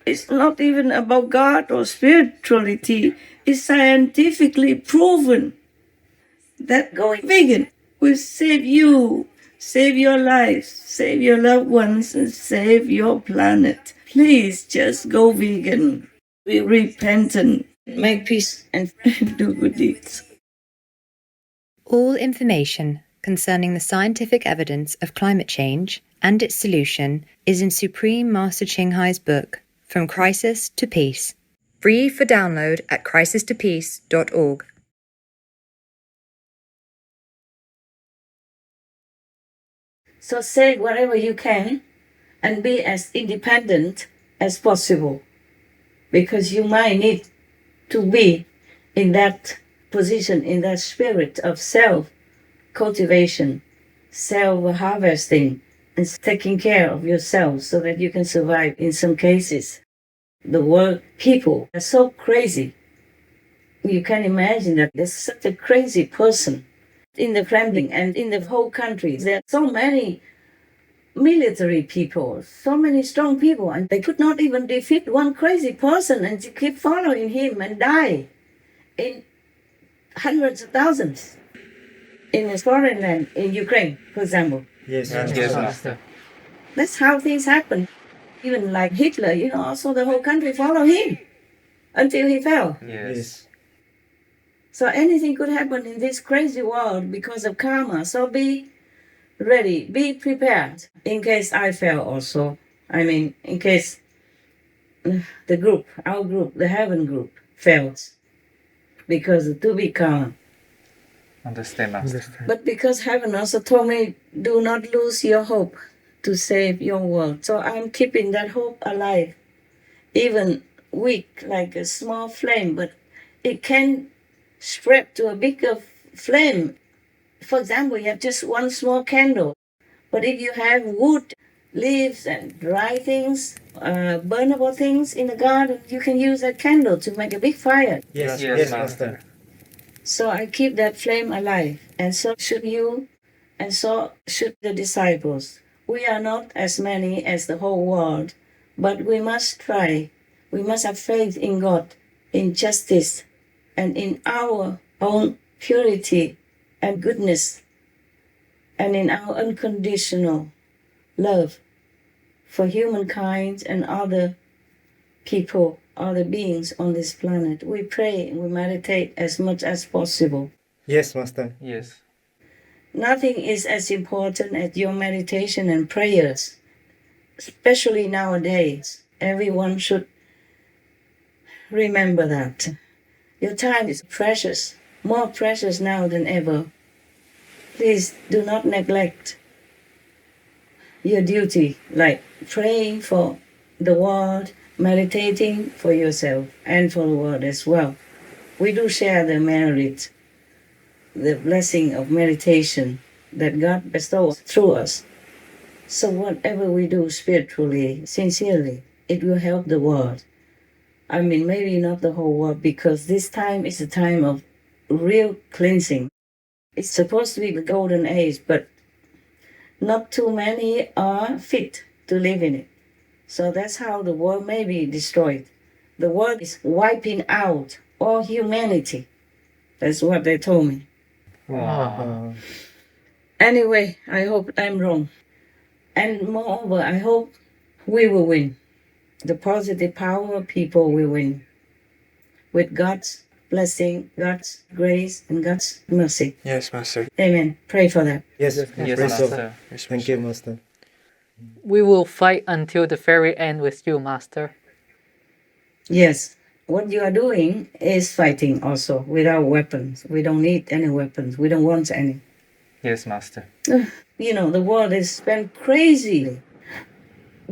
It's not even about God or spirituality. It's scientifically proven that going vegan will save you, save your life, save your loved ones, and save your planet. Please just go vegan. Be repentant, make peace, and do good deeds. All information concerning the scientific evidence of climate change and its solution is in Supreme Master Ching Hai's book, From Crisis to Peace, free for download at crisistopeace.org. So say whatever you can and be as independent as possible, because you might need to be in that position, in that spirit of self-cultivation, self-harvesting, and taking care of yourself so that you can survive in some cases. The world people are so crazy. You can imagine that there's such a crazy person in the Kremlin and in the whole country. There are so many military people, so many strong people, and they could not even defeat one crazy person, and they keep following him and die in hundreds of thousands in a foreign land, in Ukraine, for example. Yes, Master. That's how things happen. Even like Hitler, also the whole country followed him until he fell. Yes. So anything could happen in this crazy world because of karma. So be ready, be prepared in case I fail also. I mean, in case the group, our group, the heaven group fails. Because to be karma. Understand, Master. But because heaven also told me, do not lose your hope to save your world. So I'm keeping that hope alive. Even weak, like a small flame, but it can spread to a bigger flame. For example, you have just one small candle. But if you have wood leaves and dry things, burnable things in the garden. You can use a candle to make a big fire. Yes, Master. So I keep that flame alive, and so should you, and so should the disciples. We are not as many as the whole world, but we must try. We must have faith in God, in justice, and in our own purity and goodness, and in our unconditional love for humankind and other people, other beings on this planet. We pray and we meditate as much as possible. Yes, Master. Yes. Nothing is as important as your meditation and prayers, especially nowadays. Everyone should remember that. Your time is precious, more precious now than ever. Please do not neglect your duty, like praying for the world, meditating for yourself and for the world as well. We do share the merit, the blessing of meditation that God bestows through us. So whatever we do spiritually, sincerely, it will help the world. I mean, maybe not the whole world, because this time is a time of real cleansing. It's supposed to be the golden age, but not too many are fit to live in it. So that's how the world may be destroyed. The world is wiping out all humanity. That's what they told me. Wow. Anyway, I hope I'm wrong. And moreover, I hope we will win. The positive power of people will win. With God's blessing, God's grace, and God's mercy. Yes, Master. Amen. Pray for that. Yes, Yes, praise God. Master. Thank you, Master. We will fight until the very end with you, Master. Yes. What you are doing is fighting also without weapons. We don't need any weapons. We don't want any. Yes, Master. You know, the world is spent crazy.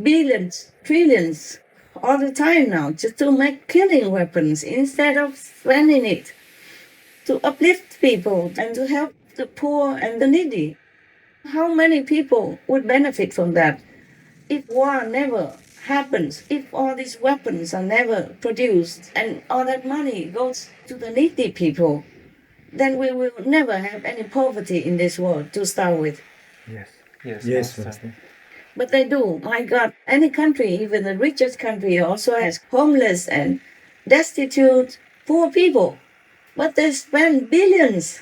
Billions, trillions, all the time now, just to make killing weapons instead of spending it to uplift people and to help the poor and the needy. How many people would benefit from that if war never happens, if all these weapons are never produced and all that money goes to the needy people? Then we will never have any poverty in this world to start with. Yes. Yes, Yes, Master. Master. But they do. My God, any country, even the richest country, also has homeless and destitute, poor people. But they spend billions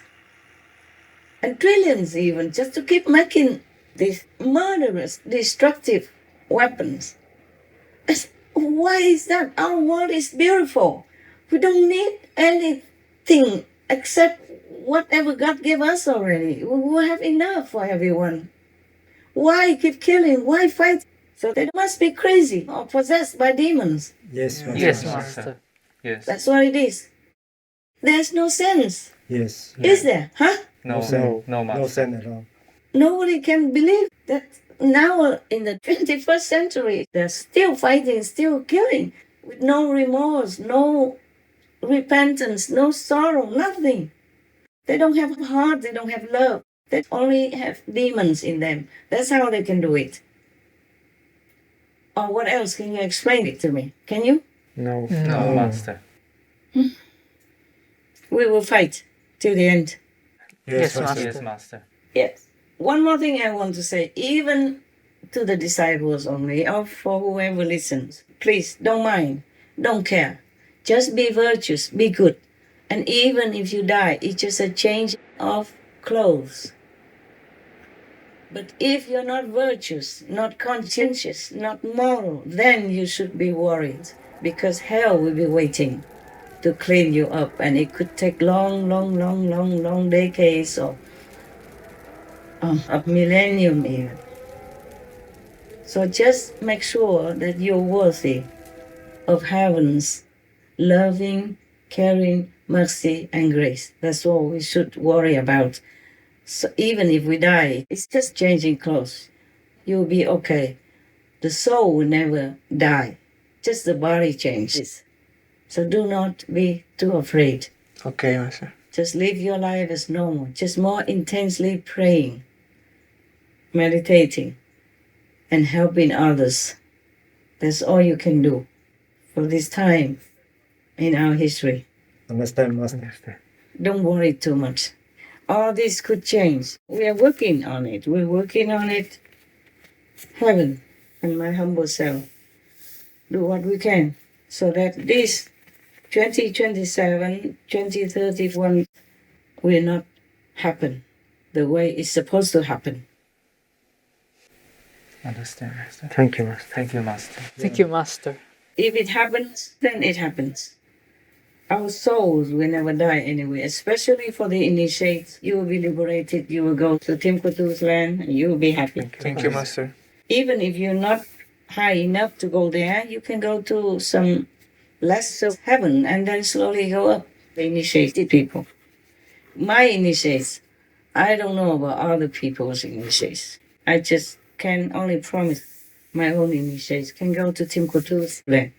and trillions even just to keep making these murderous, destructive weapons. Why is that? Our world is beautiful. We don't need anything except whatever God gave us already. We will have enough for everyone. Why keep killing? Why fight? So they must be crazy or possessed by demons. Yes, Master. Yes, Master. Yes. That's what it is. There's no sense. Yes. Is there? Huh? No, No, no, no Master. sin at all. Nobody can believe that now in the 21st century, they're still fighting, still killing, with no remorse, no repentance, no sorrow, nothing. They don't have heart, they don't have love. They only have demons in them. That's how they can do it. Or what else? Can you explain it to me? Can you? No, No. Master. We will fight till the end. Yes, Master. Master. Yes, Master. Yes. One more thing I want to say, even to the disciples only, or for whoever listens, please don't mind, don't care. Just be virtuous, be good. And even if you die, it's just a change of clothes. But if you're not virtuous, not conscientious, not moral, then you should be worried, because hell will be waiting to clean you up, and it could take long decades or a millennium even. So just make sure that you're worthy of heaven's loving, caring, mercy, and grace. That's all we should worry about. So even if we die, it's just changing clothes. You'll be okay. The soul will never die. Just the body changes. So do not be too afraid. Okay, Master. Just live your life as normal. Just more intensely praying, meditating, and helping others. That's all you can do for this time in our history. Understand, Master. Don't worry too much. All this could change. We are working on it. We're working on it. Heaven and my humble self do what we can so that this 2027, 2031 will not happen the way it's supposed to happen. Understand, Master. Thank you, Master. Thank you, Master. Thank you, Master. If it happens, then it happens. Our souls will never die anyway, especially for the initiates. You will be liberated. You will go to Timkutu's land and you will be happy. Thank you, Master. Even if you're not high enough to go there, you can go to some lesser heaven and then slowly go up. The initiated people. My initiates, I don't know about other people's initiates. I just can only promise my own initiates can go to Timkutu's land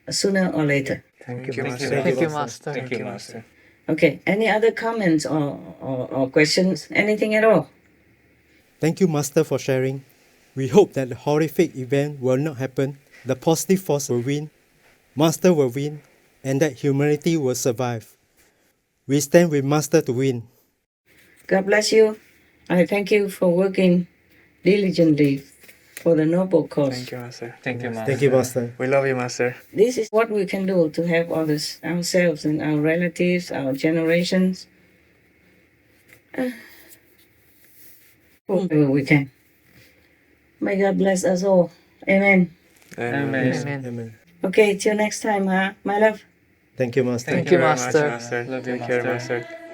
sooner or later. Thank you, Master. Thank you, Master. Thank you, Master. Okay, any other comments or questions? Anything at all? Thank you, Master, for sharing. We hope that the horrific event will not happen, the positive force will win, Master will win, and that humanity will survive. We stand with Master to win. God bless you. I thank you for working diligently for the noble cause. Thank you, Master. Thank you, Master. Thank you, Master. We love you, Master. This is what we can do to help others, ourselves and our relatives, our generations. Whoever we can. May God bless us all. Amen. Amen. Amen. Okay, till next time, huh? My love. Thank you, Master. Thank you, very much, Master. Master. Love you, Take care, Master. Master.